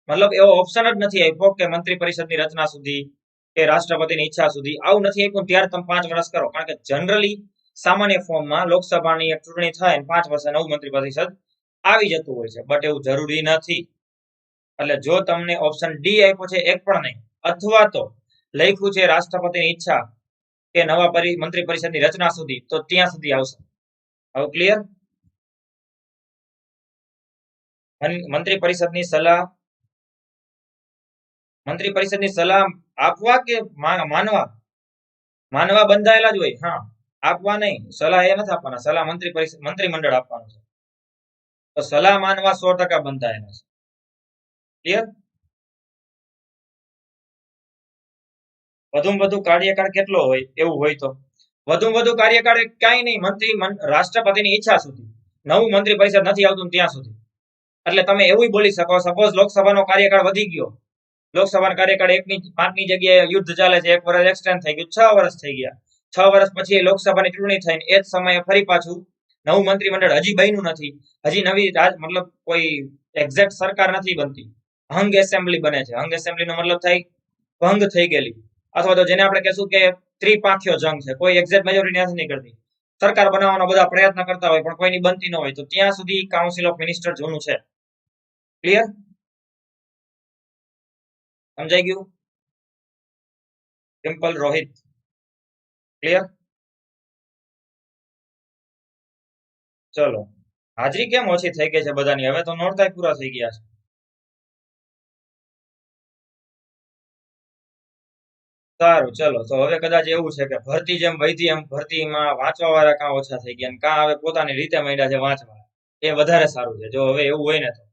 મતલબ એવો ઓપ્શન જ નથી આપ્યો કે મંત્રી પરિષદની રચના સુધી કે રાષ્ટ્રપતિની ઈચ્છા સુધી આવું નથી આપ્યું ત્યારે તમે 5 વર્ષ કરો. કારણ કે જનરલી સામાન્ય ફોર્મમાં લોકસભાની એક ચૂંટણી થાય 5 વર્ષે નવું મંત્રી પરિષદ આવી જતું હોય છે, બટ એવું જરૂરી નથી. એટલે જો તમને ઓપ્શન ડી આપ્યો છે એક પણ નહીં, અથવા તો લખ્યું છે રાષ્ટ્રપતિની ઈચ્છા કે નવા મંત્રી પરિષદની રચના સુધી, તો ત્યાં સુધી આવશે. હવે ક્લિયર? મંત્રી પરિષદની સલાહ આપવા કે માનવા? માનવા બંધાયેલા જ હોય. હા, આપવા નહીં, સલાહ એ નથી આપવાના. સલાહ મંત્રીમંડળ આપવાનું છે. તો સલાહ માનવા 100% બંધાયેલા છે. ક્લિયર? વધુમાં વધુ કાર્યકાળ કેટલો હોય એવું હોય તો વધુમાં વધુ કાર્યકાળ કઈ નહીં, રાષ્ટ્રપતિની ઈચ્છા સુધી, નવું મંત્રી પરિષદ નથી આવતું ત્યાં સુધી. એટલે તમે એવું બોલી શકો, સપોઝ લોકસભાનો કાર્યકાળ વધી ગયો, લોકસભાનો કાર્યકાળ 5ની જગ્યાએ યુદ્ધ ચાલે છે, 1 વર્ષ એક્સટેન્ડ થઈ ગયું, 6 વર્ષ થઈ ગયા. 6 વર્ષ પછી લોકસભાની ચૂંટણી થઈને એ જ સમયે ફરી પાછું નવું મંત્રીમંડળ હજી બન્યું નથી, હજી નવી મતલબ કોઈ એક્ઝેક્ટ સરકાર નથી બનતી, હંગ એસેમ્બલી બને છે. હંગ એસેમ્બલીનો મતલબ થાય ભંગ થઈ ગયેલી, અથવા તો જેને આપણે કહેશું કે ત્રિપાંખીયો જંગ છે, કોઈ એક્ઝેક્ટ મેજોરિટી નથી નીકળતી, સરકાર બનાવવાનો બધા પ્રયત્ન કરતા હોય પણ કોઈની બનતી ન હોય, તો ત્યાં સુધી કાઉન્સિલ ઓફ મિનિસ્ટર જૂનું છે. ક્લિયર? સમજાઈ ગયું? સિમ્પલ રોહિત. ક્લિયર? ચલો, હાજરી કેમ ઓછી થઈ ગઈ છે બધાની? હવે તો નોરતા પૂરા થઈ ગયા છે. સારું, ચલો તો હવે કદાચ એવું છે કે ભરતી જેમ વધી એમ ભરતીમાં વાંચવા વાળા કાં ઓછા થઈ ગયા, કાં હવે પોતાની રીતે માંડ્યા છે વાંચવા. એ વધારે સારું છે. જો હવે એવું હોય ને તો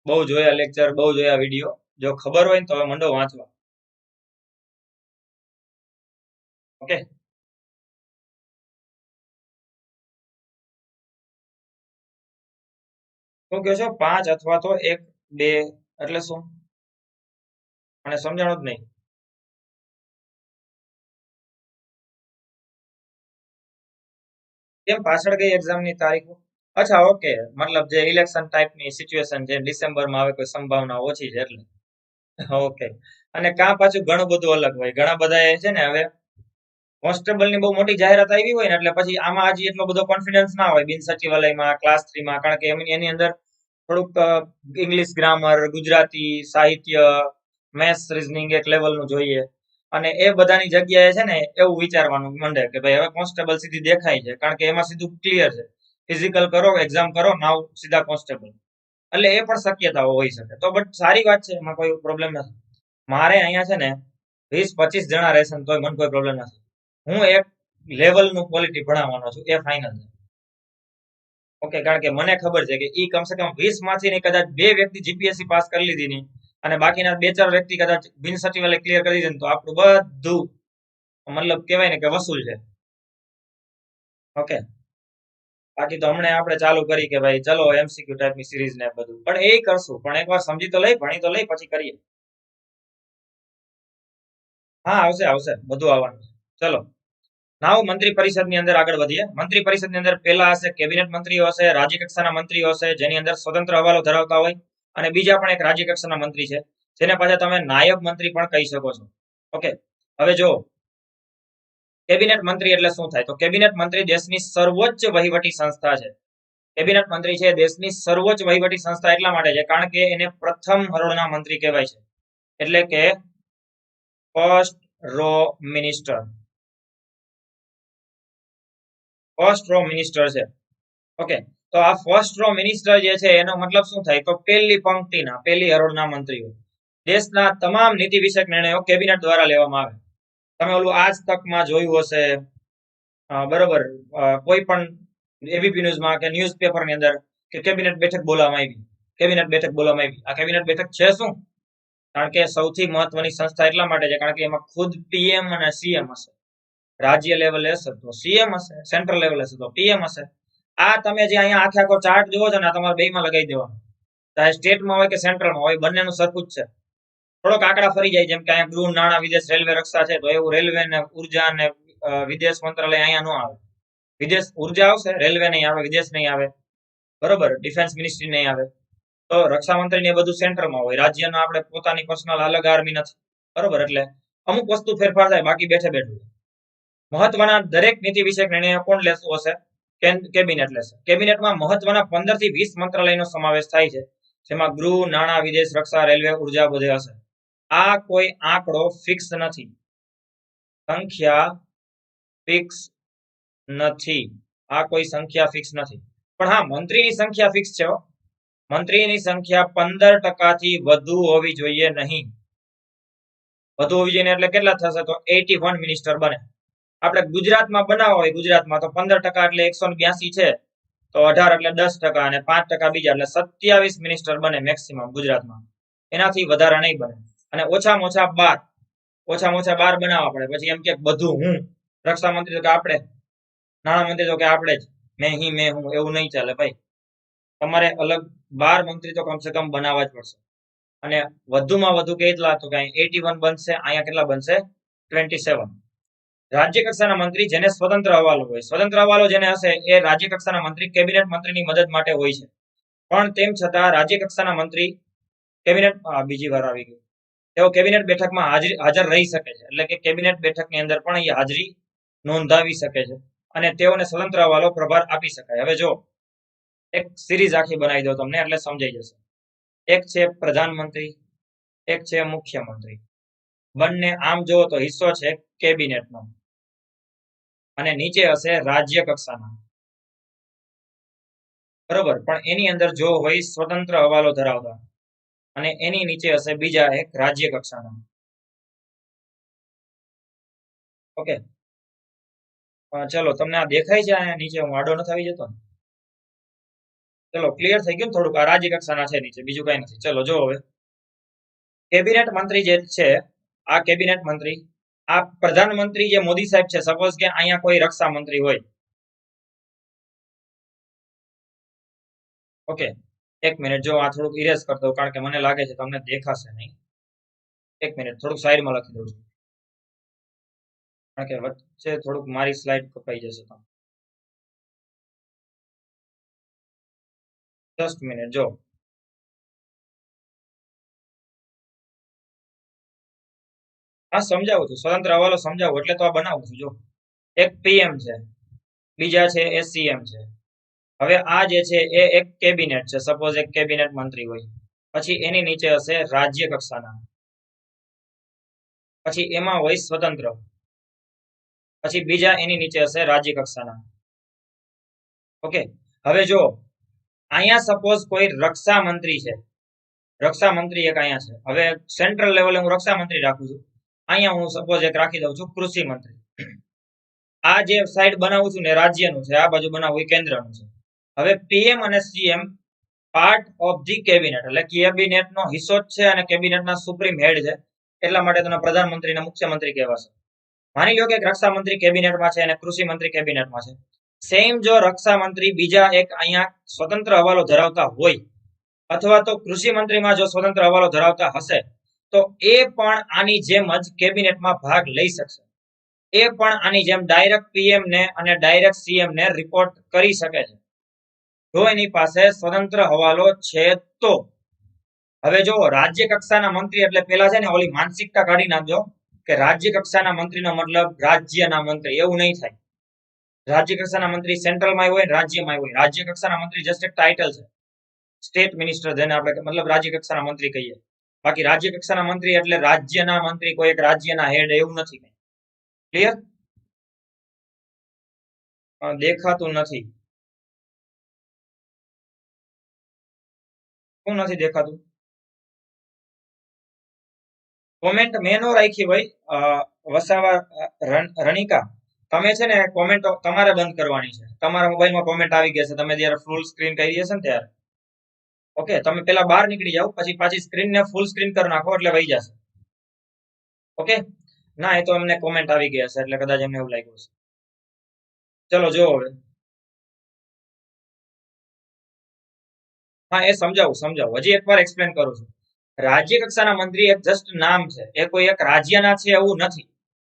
બહુ જોયા લેક્ચર, બહુ જોયા વિડીયો, જો ખબર હોય ને તો હવે મંડો વાંચવા. ઓકે, શું કહો છો? 5 અથવા તો 1, 2 એટલે શું? અને સમજાણું જ નહીં. કેમ પાછળ ગઈ એક્ઝામની તારીખો? અચ્છા, ઓકે, મતલબ જે ઇલેક્શન ટાઈપની સિચ્યુએશન છે, ડિસેમ્બરમાં આવે કોઈ સંભાવના ઓછી છે એટલે. ઓકે, અને કાં પાછું ઘણું બધું અલગ હોય. ઘણા બધા એ છે ને હવે કોન્સ્ટેબલની બહુ મોટી જાહેરાત આવી હોય ને એટલે પછી આમાં હજી એટલો બધો કોન્ફિડન્સ ના હોય બિન સચિવાલયમાં, ક્લાસ 3માં, કારણ કે એની અંદર થોડુંક ઇંગ્લિશ ગ્રામર, ગુજરાતી સાહિત્ય, મેથ્સ, રીઝનિંગ એક લેવલનું જોઈએ. અને એ બધાની જગ્યાએ છે ને એવું વિચારવાનું માંડે કે ભાઈ હવે કોન્સ્ટેબલ સીધી દેખાય છે, કારણ કે એમાં સીધું ક્લિયર છે, ફિઝિકલ કરો, એક્ઝામ કરો, નાવ સીધા કોન્સ્ટેબલ. એટલે એ પણ શક્યતાઓ હોઈ શકે. તો બટ સારી વાત છે, એમાં કોઈ પ્રોબ્લેમ નથી. મારે અહીંયા છે ને 20-25 જણા રહેશે તોય મને કોઈ પ્રોબ્લેમ નથી. હું એક લેવલનું ક્વોલિટી ભણાવવાનો છું, એ ફાઇનલ છે. ઓકે, કારણ કે મને ખબર છે કે ઈ કમસે કમ 20 માંથી કદાચ 2 વ્યક્તિ જીપીએસસી પાસ કરી લીધી ની અને બાકીના 2-4 વ્યક્તિ કદાચ બિન સચિવાલય ક્લિયર કરી દીધું તો આપણું બધું મતલબ કહેવાય ને કે વસૂલ છે. ઓકે, બાકી તો હમણાં આપણે ચાલુ કરી કે ભાઈ ચલો એમસીક્યુ ટાઈપની સિરીઝ ને બધું, પણ એ કરશું, પણ એકવાર સમજી તો લઈ, ભણી તો લઈ, પછી કરીએ. હા, આવશે આવશે, બધું આવવાનું છે. ચલો નાવ મંત્રી પરિષદની અંદર આગળ વધીએ. મંત્રી પરિષદની અંદર પહેલા હશે કેબિનેટ મંત્રીઓ હશે, રાજ્ય કક્ષાના મંત્રીઓ હશે, જેની અંદર સ્વતંત્ર હવાલો ધરાવતા હોય, અને બીજા પણ એક રાજ્ય કક્ષાના મંત્રી છે, જેને પાછા તમે નાયબ મંત્રી પણ કહી શકો છો. ઓકે, હવે જો કેબિનેટ મંત્રી એટલે શું થાય, તો કેબિનેટ મંત્રી દેશની સર્વોચ્ચ વહીવટી સંસ્થા છે. કેબિનેટ મંત્રી છે દેશની સર્વોચ્ચ વહીવટી સંસ્થા એટલા માટે છે કારણ કે એને પ્રથમ હરોળના મંત્રી કહેવાય છે, એટલે કે first row minister. First row minister છે. ઓકે, તો આ ફર્સ્ટ રો મિનિસ્ટર જે છે એનો મતલબ શું થાય, તો પહેલી પંક્તિના, પહેલી હરોળના મંત્રીઓ. દેશના તમામ નીતિ વિષયક નિર્ણયો કેબિનેટ દ્વારા લેવામાં આવે. તમે ઓલું આજ તકમાં જોયું હશે, બરોબર, કોઈ પણ એબીપી ન્યૂઝમાં કે ન્યૂઝપેપરની અંદર કે કેબિનેટ બેઠક બોલાવવામાં આવી, કેબિનેટ બેઠક બોલાવવામાં આવી. આ કેબિનેટ બેઠક છે શું? કારણ કે સૌથી મહત્વની સંસ્થા એટલા માટે છે કારણ કે એમાં ખુદ પીએમ અને સીએમ હશે. રાજ્ય લેવલે હશે તો સીએમ હશે, સેન્ટ્રલ લેવલે હશે તો પીએમ હશે. આ તમે જે અહીંયા આખે આખો ચાર્ટ જોવો છો ને, આ તમારે બેમાં લગાવી દેવાનો, ચાહે સ્ટેટમાં હોય કે સેન્ટ્રલમાં હોય, બંનેનું સરખું જ છે. થોડોક આંકડા ફરી જાય, જેમ કે અહીંયા ગૃહ, નાણાં, વિદેશ, રેલવે, રક્ષા છે, તો એવું રેલવે ને ઉર્જા ને વિદેશ મંત્રાલય અહીંયા ન આવે. વિદેશ ઉર્જા આવશે, રેલવે નહીં આવે, વિદેશ નહીં આવે, બરોબર, ડિફેન્સ મિનિસ્ટ્રી નહીં આવે. તો રક્ષા મંત્રી ને બધું સેન્ટરમાં હોય, રાજ્યનો આપણે પોતાની પર્સનલ અલગ આર્મી નથી, બરોબર, એટલે અમુક વસ્તુ ફેરફાર થાય, બાકી બેઠે બેઠું. મહત્વના દરેક નીતિ વિષયક નિર્ણયો કોણ લેતું હશે, કેબિનેટ લેશે. કેબિનેટમાં મહત્વના 15 થી 20 મંત્રાલયનો સમાવેશ થાય છે, જેમાં ગૃહ, નાણાં, વિદેશ, રક્ષા, રેલવે, ઉર્જા બધે હશે. આ કોઈ આંકડો ફિક્સ નથી, સંખ્યા ફિક્સ નથી, આ કોઈ સંખ્યા ફિક્સ નથી. પણ હા, મંત્રીની સંખ્યા ફિક્સ છે. મંત્રીની સંખ્યા 15% થી વધુ હોવી જોઈએ નહીં. વધુ હોવી જોઈએ એટલે કેટલા થશે, તો 81 મિનિસ્ટર બને. આપણે ગુજરાતમાં બનાવવા હોય, ગુજરાતમાં તો 15% એટલે 182 છે, તો 18 એટલે 10% અને 5% બીજા, એટલે 27 મિનિસ્ટર બને મેક્સિમમ ગુજરાતમાં. એનાથી વધારે નહીં બને. અને ઓછામાં ઓછા 12, ઓછામાં ઓછા 12 બનાવવા પડે. પછી એમ કે બધું હું, રક્ષા મંત્રી તો કે આપણે, નાણાં મંત્રી તો કે આપણે જ, મેં હું, એવું નહીં ચાલે ભાઈ. તમારે અલગ 12 મંત્રી તો કમસે કમ બનાવવા જ પડશે. અને વધુમાં વધુ કેટલા, તો કે 81 બનશે, અહીંયા કેટલા બનશે, 27. રાજ્ય કક્ષાના મંત્રી જેને સ્વતંત્ર હવાલો હોય, સ્વતંત્ર હવાલો જેને હશે એ રાજ્ય કક્ષાના મંત્રી કેબિનેટ મંત્રીની મદદ માટે હોય છે. પણ તેમ છતાં રાજ્ય કક્ષાના મંત્રી કેબિનેટ, બીજી વાર આવી ગયું, તેઓ કેબિનેટ બેઠકમાં હાજર રહી શકે છે, એટલે કે કેબિનેટ બેઠકની અંદર પણ એ હાજરી નોંધાવી શકે છે, અને તેઓને સ્વતંત્ર હવાલો પ્રભાર આપી શકાય. હવે જો એક સિરીઝ આખી બનાવી દો તમને, એટલે સમજાઈ જશે. એક છે પ્રધાનમંત્રી, એક છે મુખ્યમંત્રી. બંને આમ જોવો તો હિસ્સો છે કેબિનેટનો, અને નીચે હશે રાજ્ય કક્ષાના, બરોબર. પણ એની અંદર જો હોય સ્વતંત્ર હવાલો ધરાવતા, અને એની નીચે હશે બીજા એક રાજ્ય કક્ષાના. ઓકે, ચલો તમને આ દેખાય છે અહીંયા નીચે, હું આડો નથી આવી જતો? ચલો ક્લિયર થઈ ગયું થોડુંક. આ રાજ્ય કક્ષાના છે નીચે, બીજું કઈ નથી. ચલો જો હવે કેબિનેટ મંત્રી જે છે, આ કેબિનેટ મંત્રી, આ પ્રધાનમંત્રી જે મોદી સાહેબ છે, સપોઝ કે અહીંયા કોઈ રક્ષા મંત્રી હોય, ઓકે, એક મિનિટ, જો આ થોડુંક ઇરેઝ કરી દઉં, કારણ કે મને લાગે છે તમને દેખાશે નહીં. એક મિનિટ, થોડુંક સાઈડમાં લખી દઉં છું, કારણ કે વચ્ચે થોડુંક મારી સ્લાઇડ કપાઈ જશે. તો જસ્ટ મિનિટ, જો આ સમજાવું છું, સ્વતંત્ર હવાલો સમજાવું એટલે તો આ બનાવું છું. જો એક પીએમ છે, બીજા છે એસીએમ છે. હવે આ જે છે એ એક કેબિનેટ છે, સપોઝ એક કેબિનેટ મંત્રી હોય, પછી એની નીચે હશે રાજ્ય કક્ષાના, પછી એમાં હોય સ્વતંત્ર, પછી બીજા એની નીચે હશે રાજ્ય કક્ષાના. ઓકે, હવે જો અહીંયા સપોઝ કોઈ રક્ષા મંત્રી છે, રક્ષા મંત્રી એક અહીંયા છે. હવે સેન્ટ્રલ લેવલે હું રક્ષા મંત્રી રાખું છું, અહીંયા હું સપોઝ એક રાખી દઉં છું કૃષિ મંત્રી. આ જે સાઈડ બનાવું છું ને રાજ્યનું છે, આ બાજુ બનાવું એ કેન્દ્રનું છે. હવે પીએમ અને CM part of the cabinet, એટલે કેબિનેટનો હિસ્સો જ છે, અને કેબિનેટના સુપ્રીમ હેડ છે, એટલા માટે તેના પ્રધાનમંત્રી અને મુખ્યમંત્રી કહેવાશે. માની લો કે રક્ષા મંત્રી કેબિનેટમાં છે અને કૃષિ મંત્રી કેબિનેટમાં છે, સેમ જો રક્ષા મંત્રી બીજા એક અહીંયા સ્વતંત્ર હવાલો ધરાવતા હોય અથવા તો કૃષિ મંત્રીમાં જો સ્વતંત્ર હવાલો ધરાવતા હશે તો એ પણ આની જેમ જ કેબિનેટમાં ભાગ લઈ શકશે. એ પણ આની જેમ ડાયરેક્ટ પીએમ ને અને ડાયરેક્ટ સીએમ ને રિપોર્ટ કરી શકે છે જો એની પાસે સ્વતંત્ર હવાલો છે તો. હવે જો રાજ્ય કક્ષાના મંત્રી એટલે પેલા છે ને ઓલી માનસિકતા કાઢી નાખજો કે રાજ્ય કક્ષાના મંત્રીનો મતલબ રાજ્યના મંત્રી, એવું નહીં થાય. રાજ્ય કક્ષાના મંત્રી સેન્ટ્રલમાં હોય રાજ્યમાં હોય. રાજ્ય કક્ષાના મંત્રી જસ્ટ એક ટાઇટલ છે, સ્ટેટ મિનિસ્ટર જેને આપણે મતલબ રાજ્ય કક્ષાના મંત્રી કહીએ. બાકી રાજ્ય કક્ષાના મંત્રી એટલે રાજ્યના મંત્રી, કોઈ એક રાજ્યના હેડ એવું નથી. ક્લિયર? દેખાતું નથી. શું નથી દેખાતું? કોમેન્ટ મેં નો રાખી ભાઈ. વસાવા રણિકા, તમે છે ને કોમેન્ટ તમારે બંધ કરવાની છે. તમારા મોબાઈલમાં કોમેન્ટ આવી ગયા છે, તમે જ્યારે ફૂલ સ્ક્રીન કરી હશે ને ત્યારે. ઓકે, તમે પેલા બહાર નીકળી જાઓ, પછી પાછી સ્ક્રીનને ફૂલ સ્ક્રીન કરી નાખો એટલે વહી જશે. ઓકે, ના એ તો એમને કોમેન્ટ આવી ગયા છે એટલે કદાચ એમને એવું લાગ્યું છે. ચલો જો હવે. હા, એ સમજાવું હજી એકવાર એક્સપ્લેન કરું છું. રાજ્ય કક્ષાના મંત્રી એક જસ્ટ નામ છે, એ કોઈ એક રાજ્યના છે એવું નથી.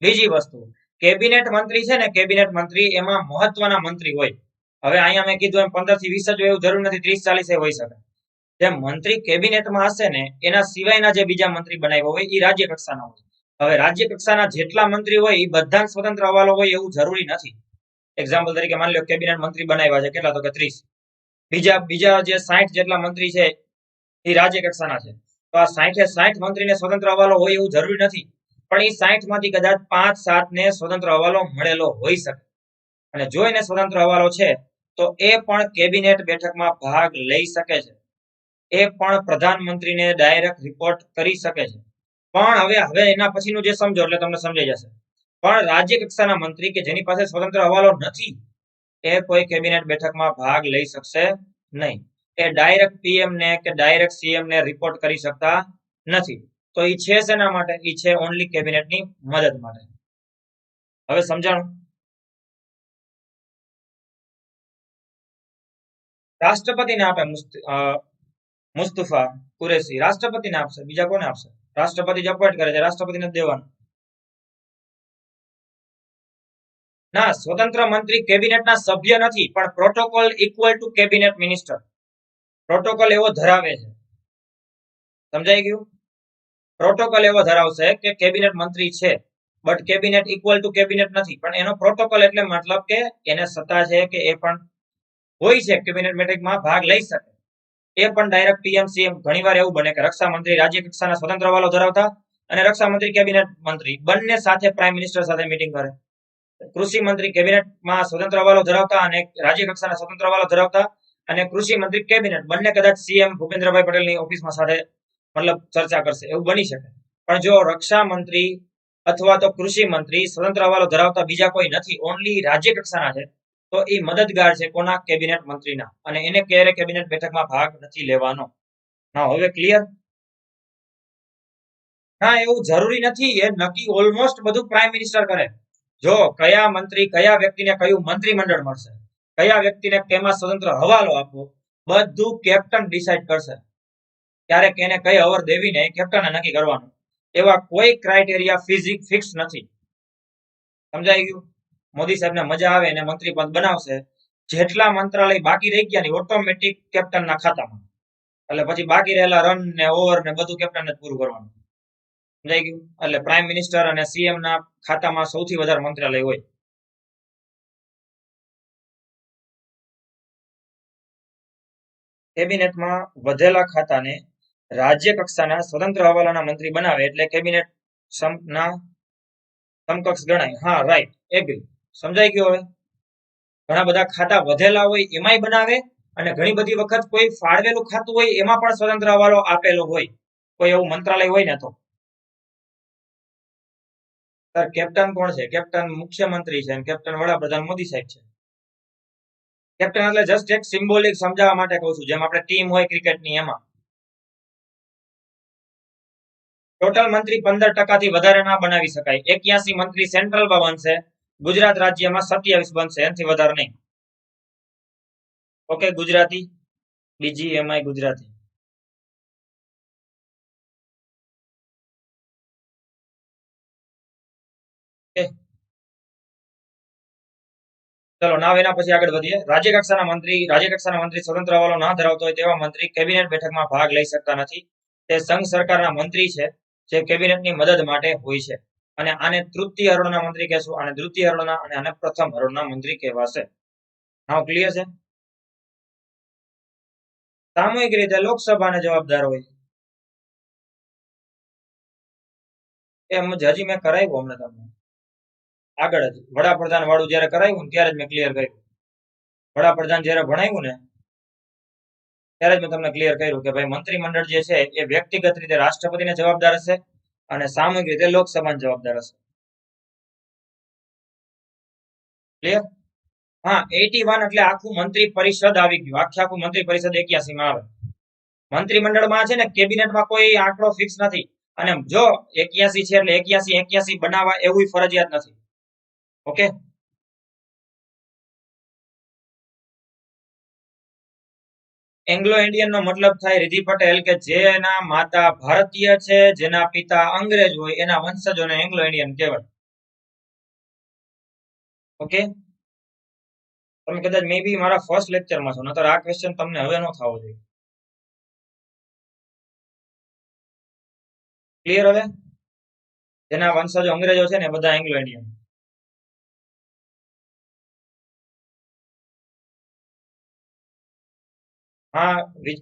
બીજી વસ્તુ, કેબિનેટ મંત્રી છે ને, કેબિનેટ મંત્રી એમાં મહત્વના મંત્રી હોય. હવે અહીંયા મેં કીધું એમ 15 થી 20 જ હોય એવું જરૂર નથી, 30-40 એ હોઈ શકે. જે મંત્રી કેબિનેટમાં હશે ને એના સિવાયના જે બીજા મંત્રી બનાવ્યા હોય એ રાજ્ય કક્ષાના હોય. હવે રાજ્ય કક્ષાના જેટલા મંત્રી હોય એ બધા સ્વતંત્ર હવાલો હોય એવું જરૂરી નથી. એક્ઝામ્પલ તરીકે માની લો કેબિનેટ મંત્રી બનાવ્યા છે કેટલા, તો કે 30. બીજા જે 60 જેટલા મંત્રી છે એ રાજ્ય કક્ષાના છે. તો આ 60 મંત્રીને સ્વતંત્ર હવાલો હોય એવું જરૂરી નથી, પણ એ 60 માંથી કદાચ 5-7 ને સ્વતંત્ર હવાલો મળેલો હોઈ શકે. અને જો એને સ્વતંત્ર હવાલો છે તો એ પણ કેબિનેટ બેઠકમાં ભાગ લઈ શકે છે. એ પણ પ્રધાનમંત્રીને ડાયરેક્ટ રિપોર્ટ કરી શકે છે. પણ હવે એના પછીનું જે સમજો એટલે તમને સમજાઈ જશે. પણ રાજ્ય કક્ષાના મંત્રી કે જેની પાસે સ્વતંત્ર હવાલો નથી એ કોઈ કેબિનેટ બેઠકમાં ભાગ લઈ શકશે નહીં. એ ડાયરેક્ટ પીએમ ને કે ડાયરેક્ટ સીએમ ને રિપોર્ટ કરી શકતા નથી. તો એ છે શેના માટે? એ છે ઓનલી કેબિનેટની મદદ માટે. હવે સમજાણું? રાષ્ટ્રપતિને આપે મુસ્તફા કુરેશી રાષ્ટ્રપતિને આપશે, બીજા કોને આપશે? રાષ્ટ્રપતિ જ અપોઇન્ટ કરે છે, રાષ્ટ્રપતિને દેવાનું. ના, સ્વતંત્ર મંત્રી કેબિનેટના સભ્ય નથી, પણ protocol equal to cabinet minister. Protocol એવો ધરાવે છે. સમજાઈ ગયું? પ્રોટોકોલ એવો ધરાવશે કે કેબિનેટ મંત્રી છે but cabinet equal to cabinet નથી, પણ એનો પ્રોટોકોલ એટલે મતલબ કે એને સત્તા છે કે એ પણ હોય છે કેબિનેટ બેઠકમાં ભાગ લઈ શકે. એ પણ ડાયરેક્ટ પીએમ સીએમ. ઘણીવાર એવું બને કે રક્ષા મંત્રી રાજ્ય કક્ષાના સ્વતંત્ર હવાલો ધરાવતા અને રક્ષા મંત્રી કેબિનેટ મંત્રી બંને સાથે પ્રાઇમ મિનિસ્ટર સાથે મીટિંગ કરે. કૃષિ મંત્રી કેબિનેટમાં સ્વતંત્ર હવાલો ધરાવતા અને રાજ્ય કક્ષાના સ્વતંત્ર હવાલો ધરાવતા અને કૃષિ મંત્રી કેબિનેટ બંને કદાચ સીએમ ભૂપેન્દ્રભાઈ પટેલની ઓફિસમાં સાથે મતલબ ચર્ચા કરશે, એવું બની શકે. પણ જો રક્ષા મંત્રી અથવા તો કૃષિ મંત્રી સ્વતંત્ર હવાલો ધરાવતા બીજા કોઈ નથી, ઓનલી રાજ્ય કક્ષાના છે, તો એ મદદગાર છે કોના? કેબિનેટ મંત્રીના. અને એને ક્યારે કેબિનેટ બેઠકમાં ભાગ નથી લેવાનો. હા, હવે ક્લિયર? ના, એવું જરૂરી નથી. એ નક્કી ઓલમોસ્ટ બધું પ્રાઇમ મિનિસ્ટર કરે. જો કયા મંત્રી કયા વ્યક્તિને કયું મંત્રીમંડળ મળશે, કયા વ્યક્તિને કેમાં સ્વતંત્ર હવાલો આપવો, બધું કેપ્ટન ડિસાઈડ કરશે. ક્યારેક એને કઈ ઓવર દેવી ને કેપ્ટને નક્કી કરવાનું. એવા કોઈ ક્રાઇટેરિયા ફિક્સ નથી. સમજાઈ ગયું? મોદી સાહેબને મજા આવે અને મંત્રી પદ બનાવશે, જેટલા મંત્રાલય બાકી રહી ગયા ને ઓટોમેટિક કેપ્ટનના ખાતામાં. એટલે પછી બાકી રહેલા રન ને ઓવર ને બધું કેપ્ટન જ પૂરું કરવાનું. સમજાઈ ગયું? એટલે પ્રાઇમ મિનિસ્ટર અને સીએમ ના ખાતામાં સૌથી વધારે મંત્રાલય હોય. કેબિનેટમાં વધેલા ખાતાને રાજ્ય કક્ષાના સ્વતંત્ર હવાલાના મંત્રી બનાવે એટલે કેબિનેટ ના સમકક્ષ ગણાય. હા, રાઈટ, એગ્રી. સમજાઈ ગયું? હવે ઘણા બધા ખાતા વધેલા હોય એમાંય બનાવે અને ઘણી બધી વખત કોઈ ફાળવેલું ખાતું હોય એમાં પણ સ્વતંત્ર હવાલો આપેલો હોય, કોઈ એવું મંત્રાલય હોય ને તો. સર, કેપ્ટન કોણ છે? કેપ્ટન મુખ્યમંત્રી છે, કેપ્ટન વડાપ્રધાન મોદી સાહેબ છે. કેપ્ટન એટલે જસ્ટ એક સિમ્બોલિક સમજાવવા માટે કહું છું, જેમ આપણે ટીમ હોય ક્રિકેટની એમાં. ટોટલ મંત્રી 15% થી વધારે ના બનાવી શકાય. 81 મંત્રી સેન્ટ્રલમાં બનશે, ગુજરાત રાજ્યમાં 27 બનશે, એનાથી વધારે નહીં. Okay, Gujarati, BGMI Gujarati. Okay, ચલો નાવ એના પછી આગળ વધીએ. રાજ્યકક્ષાના મંત્રી સ્વતંત્ર હવાલો ના ધરાવતો હોય તેવા મંત્રી કેબિનેટ બેઠકમાં ભાગ લઈ શકતા નથી. તે સંઘ સરકારના મંત્રી છે જે કેબિનેટની મદદ માટે હોય છે. અને આને તૃતીય હરોળના મંત્રી કહેશું, આને દ્વિતીય હરોળના અને આને પ્રથમ હરોળના મંત્રી કહેવાશે. નાવ ક્લિયર છે? સામૂહિક રીતે લોકસભાને જવાબદાર હોય. એમ હજી મેં કરાવ્યું હમણાં તમને આગળ જ વડાપ્રધાન વાળું જયારે કરાવ્યું ત્યારે જ મેં ક્લિયર કર્યું. વડાપ્રધાન જયારે ભણાવ્યું ને ત્યારે જ મેં તમને ક્લિયર કર્યું કે ભાઈ મંત્રીમંડળ જે છે એ વ્યક્તિગત રીતે રાષ્ટ્રપતિને જવાબદાર હશે અને સામૂહિક રીતે લોકસભાને જવાબદાર હશે. ક્લિયર? હા, 81 એટલે આખું મંત્રી પરિષદ આવી ગયું. આખું મંત્રી પરિષદ 81 માં આવે. મંત્રીમંડળમાં છે ને કેબિનેટમાં કોઈ આંકડો ફિક્સ નથી. અને જો 81 છે એટલે 81 બનાવવા એવું ફરજિયાત નથી. ઓકે, એંગ્લો ઇન્ડિયન નો મતલબ થાય રિધિ પટેલ કે જેના માતા ભારતીય છે, જેના પિતા અંગ્રેજ હોય એના વંશજોને એંગ્લો ઇન્ડિયન કહેવાય. ઓકે, તમે કદાચ મે બી મારા ફર્સ્ટ લેક્ચરમાં છો, નતર આ ક્વેશ્ચન તમને હવે નો થવો જોઈએ. ક્લિયર? હવે જેના વંશજો અંગ્રેજો છે ને બધા એંગ્લો ઇન્ડિયન. હા,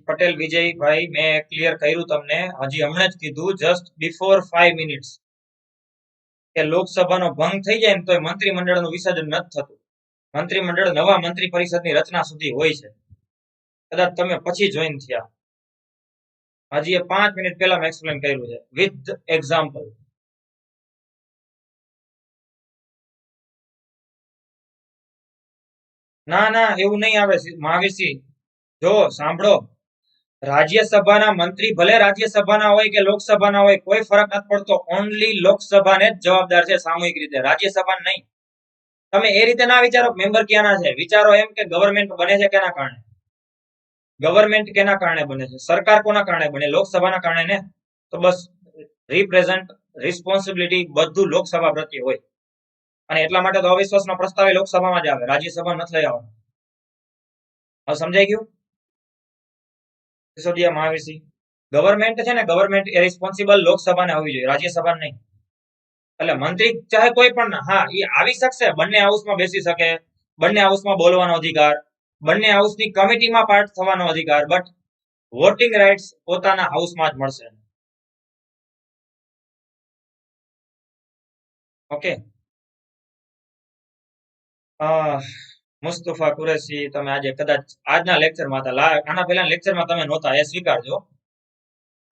પટેલ વિજયભાઈ, મેં ક્લિયર કર્યું તમને હજી હમણાં જ કીધું, જસ્ટ બિફોર 5 મિનિટ્સ, કે લોકસભાનો ભંગ થઈ જાય ને તો મંત્રીમંડળનું વિસર્જન નથી થતું. મંત્રીમંડળ નવા મંત્રી પરિષદની રચના સુધી હોય છે. કદાચ તમે પછી જોઈન થયા. હજી 5 મિનિટ પહેલા મેં એક્સપ્લેન કર્યું છે વિથ એક્ઝામ્પલ. ના ના, એવું નહીં આવે મહાવીરસિંહ. જો સાંભળો, રાજ્યસભાના મંત્રી ભલે રાજ્યસભાના હોય કે લોકસભાના હોય કોઈ ફરક નથી પડતો. ઓનલી લોકસભાને જ જવાબદાર છે સામૂહિક રીતે, રાજ્યસભા નહીં. તમે એ રીતે ના વિચારો મેમ્બર ક્યાંના છે, વિચારો એમ કે ગવર્મેન્ટ બને છે કેના કારણે. ગવર્મેન્ટ કેના કારણે બને છે? સરકાર કોના કારણે બને? લોકસભાના કારણે ને. તો બસ રિપ્રેઝન્ટ, રિસ્પોન્સિબિલિટી બધું લોકસભા પ્રત્યે હોય. અને એટલા માટે તો અવિશ્વાસનો પ્રસ્તાવ લોકસભામાં જ આવે, રાજ્યસભા નથી લઈ આવવાનો. હવે સમજાઈ ગયું સિસોદિયા મહાવીરસિંહ? ગવર્મેન્ટ છે ને, ગવર્મેન્ટ એ રિસ્પોન્સિબલ લોકસભાને હોવી જોઈએ, રાજ્યસભા નહીં. એટલે મંત્રી ચાહે કોઈ પણ, હા એ આવી શકશે, બંને હાઉસમાં બેસી શકે, બંને હાઉસમાં બોલવાનો અધિકાર, બંને હાઉસની કમિટીમાં પાર્ટ થવાનો અધિકાર, બટ વોટિંગ રાઇટ્સ પોતાના હાઉસમાં જ મળશે. ઓકે, મુસ્તફા કુરેશી, તમે આજે કદાચ આજના લેક્ચરમાં હતા, આના પહેલા લેક્ચરમાં તમે નહોતા, એ સ્વીકારજો.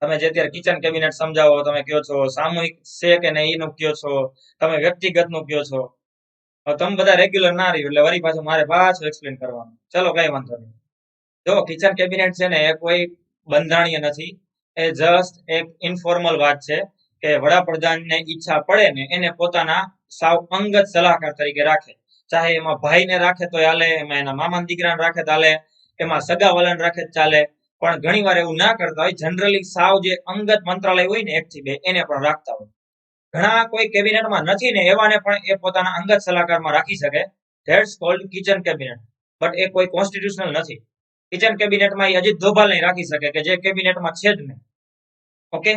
તમે જે અત્યારે કિચન કેબિનેટ સમજાવો, તમે કયો છો સામૂહિક છે કે નહીં એનું કયો છો, તમે વ્યક્તિગત નું કયો છો. તમે બધા રેગ્યુલર ના રહ્યું એટલે વળી પાછું મારે પાછું એક્સપ્લેન કરવાનું. ચલો કઈ વાંધો નહીં. જો કિચન કેબિનેટ છે ને એ કોઈ બંધારણીય નથી, એ જસ્ટ એક ઇન્ફોર્મલ વાત છે કે વડાપ્રધાનને ઈચ્છા પડે ને એને પોતાના સાવ અંગત સલાહકાર તરીકે રાખે. ચાહે એમાં ભાઈને રાખે તો ચાલે, એમાં એના મામાના દીકરાને રાખે ચાલે, એમાં સગાવાલાને રાખે ચાલે, પણ ઘણી વાર એવું ના કરતા હોય. જનરલી સાવ જે અંગત મંત્રાલય હોય ને 1 થી 2 એને પણ રાખતા હોય. ઘણા કોઈ કેબિનેટમાં નથી ને એવાને પણ એ પોતાના અંગત સલાહકારમાં રાખી શકે. That's called kitchen cabinet. But એ કોઈ કોન્સ્ટિટ્યુશનલ નથી. કિચન કેબિનેટમાં એ અજીત ધોભાલ નહીં રાખી શકે કે જે કેબિનેટમાં છે જ નહીં. ઓકે,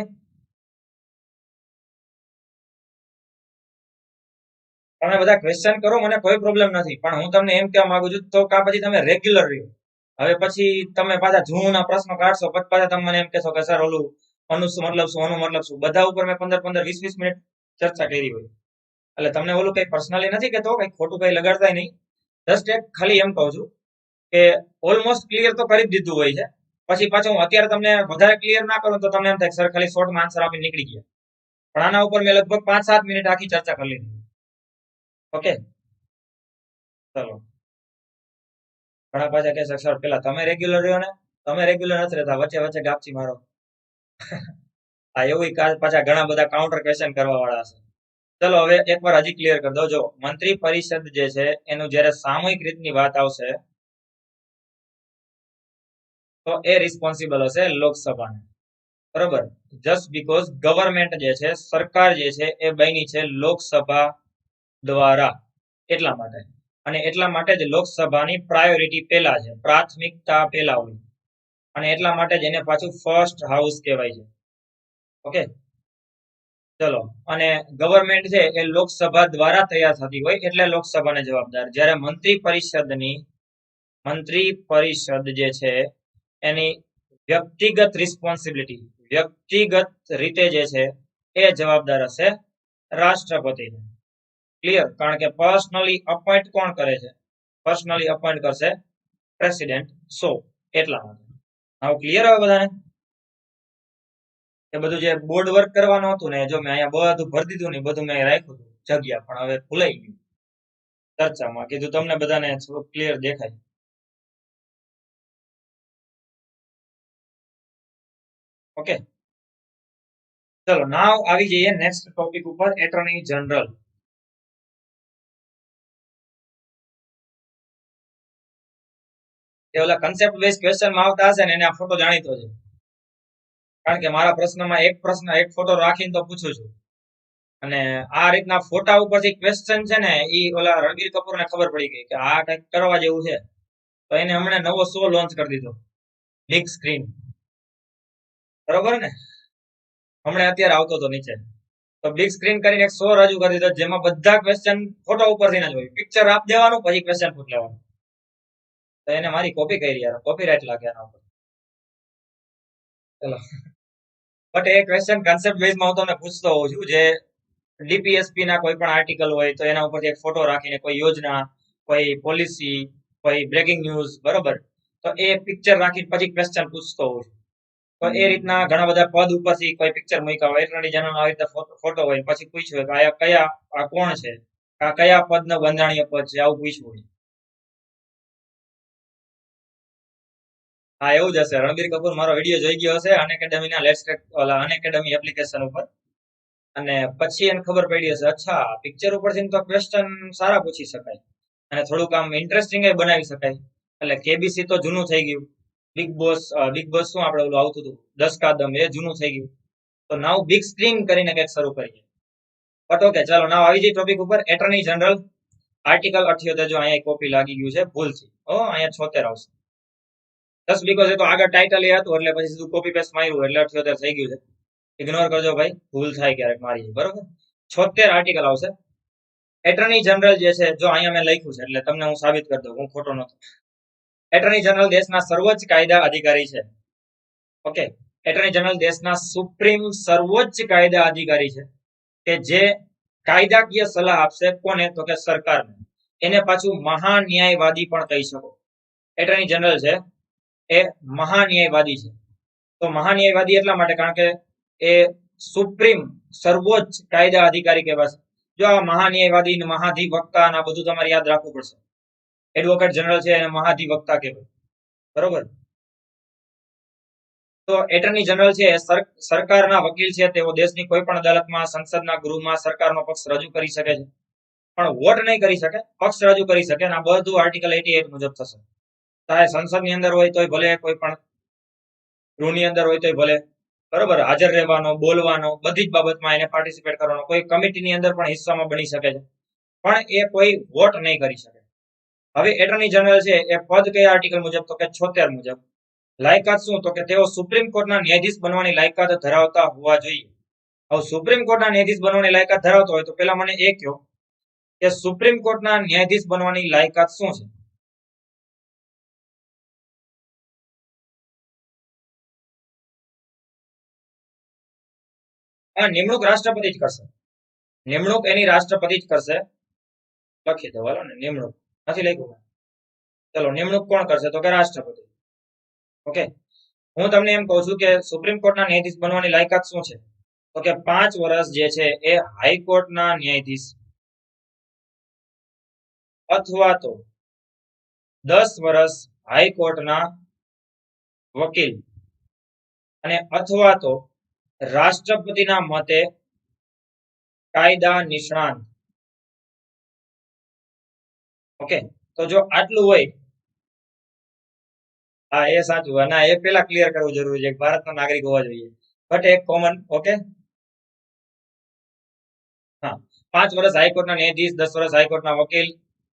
તમે બધા ક્વેશ્ચન કરો, મને કોઈ પ્રોબ્લેમ નથી, પણ હું તમને એમ કહેવા માંગુ છું તો કા પછી તમે રેગ્યુલર રહ્યો. હવે પછી તમે પાછા જૂના પ્રશ્નો કાઢશો, પછી પાછા તમે મને એમ કહેશો કે સર ઓલું આનું શું મતલબ શું, આનું મતલબ શું. બધા ઉપર મેં 15 20 મિનિટ ચર્ચા કરી હોય. એટલે તમને ઓલું કઈ પર્સનલી નથી કહેતો, કઈ ખોટું કઈ લગાડતા નહીં. જસ્ટ એક ખાલી એમ કહું છું કે ઓલમોસ્ટ ક્લિયર તો કરી જ દીધું હોય છે. પછી પાછું હું અત્યારે તમને વધારે ક્લિયર ના કરું તો તમને એમ થાય સર ખાલી શોર્ટમાં આન્સર આપીને નીકળી ગયા. પણ આના ઉપર મેં લગભગ 5-7 મિનિટ આખી ચર્ચા કરી લીધી. ઓકે, ચલો. ઘણા પાછા કહેશે સર પેલા તમે રેગ્યુલર રહ્યો ને, તમે રેગ્યુલર નથી રહેતા, વચ્ચે વચ્ચે ગાપચી મારો. આ એવું પાછા ઘણા બધા કાઉન્ટર ક્વેશ્ચન કરવા વાળા છે. ચલો હવે એકવાર હજી ક્લિયર કરી દો. જો મંત્રી પરિષદ જે છે એનું જયારે સામૂહિક રીતની વાત આવશે તો એ રિસ્પોન્સિબલ હશે લોકસભાને, બરોબર. જસ્ટ બીકોઝ ગવર્મેન્ટ જે છે, સરકાર જે છે એ બની છે લોકસભા દ્વારા, એટલા માટે. અને એટલા માટે જ લોકસભાની પ્રાયોરિટી પહેલા છે, પ્રાથમિકતા પહેલા હોય, અને એટલા માટે જ એને પાછું ફર્સ્ટ હાઉસ કહેવાય છે. ઓકે, ચલો. અને ગવર્મેન્ટ છે એ લોકસભા દ્વારા તૈયાર થતી હોય એટલે લોકસભાને જવાબદાર. જ્યારે મંત્રી પરિષદ જે છે એની વ્યક્તિગત રિસ્પોન્સિબિલિટી, વ્યક્તિગત રીતે જે છે એ જવાબદાર હશે રાષ્ટ્રપતિને. ક્લિયર? કારણ કે પર્સનલી અપોઇન્ટ કોણ કરે છે? પર્સનલી અપોઇન્ટ કરશે પ્રેસિડેન્ટ. સો એટલા માટે. આવું ક્લિયર હવે બધાને? એ બધું જે બોર્ડ વર્ક કરવાનું હતું ને, જો મેં અહીંયા બધું ભરી દીધું ને, બધું મેં રાખ્યું હતું જગ્યા, પણ હવે ભૂલાઈ ગયું ચર્ચામાં. કીધું તમને બધાને થોડું ક્લિયર દેખાય. ઓકે, ચલો નાવ આવી જઈએ નેક્સ્ટ ટોપિક ઉપર, એટર્ની જનરલ. એ ઓલા કન્સેપ્ટ બેઝ ક્વેશ્ચન માં આવતા હશે ને એને આ ફોટો જાણીતો છે, કારણ કે મારા પ્રશ્નમાં એક ફોટો રાખીને તો પૂછું છું. અને આ રીતના ફોટા ઉપરથી ક્વેશ્ચન છે ને, ઈ ઓલા રણબીર કપૂર ને ખબર પડી ગઈ કે આ કંઈક કરવા જેવું છે, તો એને હમણાં નવો શો લોન્ચ કરી દીધો, બિગ સ્ક્રીન. બરોબર ને? હમણાં અત્યારે આવતો હતો નીચે, તો બિગ સ્ક્રીન કરીને એક શો રજૂ કરી દીધો, જેમાં બધા ક્વેશ્ચન ફોટો ઉપરથી જ હોય. પિક્ચર આપ દેવાનું, પછી ક્વેશ્ચન પૂછ લેવાનું. તો એને મારી કોપી કરી, યાર કોપીરાઇટ લાગે એના ઉપર. ચલો, બટ એ ક્વેશ્ચન કન્સેપ્ટ બેઝમાં હું તમને પૂછતો હોઉં છું, જે ડીપીએસપી ના કોઈ પણ આર્ટિકલ હોય તો એના ઉપરથી એક ફોટો રાખીને કોઈ યોજના, કોઈ પોલિસી, કોઈ બ્રેકિંગ ન્યૂઝ, બરોબર, તો એ પિક્ચર રાખીને પછી ક્વેશ્ચન પૂછતો હોઉં છું. તો એ રીતના ઘણા બધા પદ ઉપરથી કોઈ પિક્ચર મૂક્યા હોય, એટર્ની જનરલ આવી રીતે ફોટો હોય, પછી પૂછ્યું કે આ કયા, આ કોણ છે, આ કયા પદનો બંધારણીય પદ છે, આવું પૂછવું હોય. હા, એવું જ હશે. રણબીર કપૂર મારો વિડીયો જોઈ ગયો હશે અનએકેડમીના લેટ્સ ક્રેક ઓલા અનએકેડમી એપ્લિકેશન ઉપર, અને પછી એને ખબર પડી હશે, અચ્છા પિક્ચર ઉપરથી તો ક્વેશ્ચન સારા પૂછી શકાય, અને થોડુંક આમ ઇન્ટરેસ્ટિંગ બનાવી શકાય. એટલે કેબીસી તો જૂનું થઈ ગયું, બિગ બોસ શું આપણે ઓલું આવતું હતું 10 કા દમ, એ જૂનું થઈ ગયું. તો નાવ બિગ સ્ક્રીન કરીને કંઈક શરૂ કરીએ. બટ ઓકે, ચાલો નાવ આવી જઈએ ટોપિક ઉપર, એટર્ની જનરલ. આર્ટિકલ 78, જો અહીંયા કોપી લાગી ગયું છે ભૂલથી, અહીંયા 76 આવશે. જસ્ટ બીકોઝ એ તો આગળ ટાઇટલ એ હતું એટલે પછી સીધું કોપી પેસ્ટ માર્યું એટલે 78 થઈ ગયું છે. ઇગ્નોર કરજો ભાઈ, ભૂલ થાય ક્યારેક મારી, બરોબર. 76 આર્ટિકલ આવશે. એટર્ની જનરલ જે છે, જો અહીંયા મેં લખ્યું છે એટલે તમને હું સાબિત કરી દઉં, હું ખોટો નથી. એટર્ની જનરલ દેશના સર્વોચ્ચ કાયદા અધિકારી છે. ઓકે, એટર્ની જનરલ દેશના સુપ્રીમ સર્વોચ્ચ કાયદા અધિકારી છે, કે જે કાયદાકીય સલાહ આપશે કોને? તો કે સરકારને. એને પાછું મહાન્યાયવાદી પણ કહી શકો. એટર્ની જનરલ છે એ મહાન્યાયવાદી છે. તો મહાન્યાયવાદી એટલા માટે કારણ કે એ સુપ્રીમ સર્વોચ્ચ કાયદા અધિકારી કહેવાશે. જો આ મહાન્યાયવાદી, મહાધિવક્તા, આ બધું તમારે યાદ રાખવું પડશે. એડવોકેટ જનરલ છે એને મહાધિવક્તા કહેવાય, બરોબર. તો એટર્ની જનરલ છે સરકારના વકીલ છે, તેઓ દેશની કોઈ પણ અદાલતમાં, સંસદના ગૃહમાં સરકારનો પક્ષ રજૂ કરી શકે છે, પણ વોટ નહીં કરી શકે, પક્ષ રજૂ કરી શકે. અને આ બધું આર્ટિકલ 88 મુજબ થશે. ચાહે સંસદની અંદર હોય તોય ભલે, કોઈ પણ ગૃહની અંદર હોય તોય ભલે, બરોબર. હાજર રહેવાનો, બોલવાનો, બધી જ બાબતમાં એને પાર્ટિસિપેટ કરવાનો. કોઈ કમિટીની અંદર પણ હિસ્સામાં બની શકે છે, પણ એ કોઈ વોટ નહીં કરી શકે. હવે એટર્ની જનરલ છે એ પદ કયા આર્ટિકલ મુજબ? તો કે 76 મુજબ. લાયકાત શું? તો કે તેઓ સુપ્રીમ કોર્ટના ન્યાયાધીશ બનવાની લાયકાત ધરાવતા હોવા જોઈએ. હવે સુપ્રીમ કોર્ટના ન્યાયાધીશ બનવાની લાયકાત ધરાવતો હોય તો પેલા મને એ કહો કે સુપ્રીમ કોર્ટના ન્યાયાધીશ બનવાની લાયકાત શું છે? આ નિમણૂક રાષ્ટ્રપતિ જ કરશે. નિમણૂક એની રાષ્ટ્રપતિ જ કરશે. લખી દો હાલો ને, નિમણૂક નથી લખ્યું. ચલો, નિમણૂક કોણ કરશે? તો કે રાષ્ટ્રપતિ. ઓકે, હું તમને એમ કહું છું કે સુપ્રીમ કોર્ટના ન્યાયાધીશ બનવાની લાયકાત શું છે? તો કે 5 વર્ષ જે છે એ હાઈકોર્ટના ન્યાયાધીશ, અથવા તો 10 વર્ષ હાઈકોર્ટના વકીલ, અને અથવા તો રાષ્ટ્રપતિના મતે કાયદા નિષ્ણાંત. ઓકે, તો જો આટલું હોય હા એ સાચું. ના એ પેલા ક્લિયર કરવું જરૂરી છે કે ભારતનો નાગરિક હોવા જોઈએ. બટ એક કોમન, ઓકે. હા, 5 વર્ષ હાઈકોર્ટના ન્યાયાધીશ, 10 વર્ષ હાઈકોર્ટના વકીલ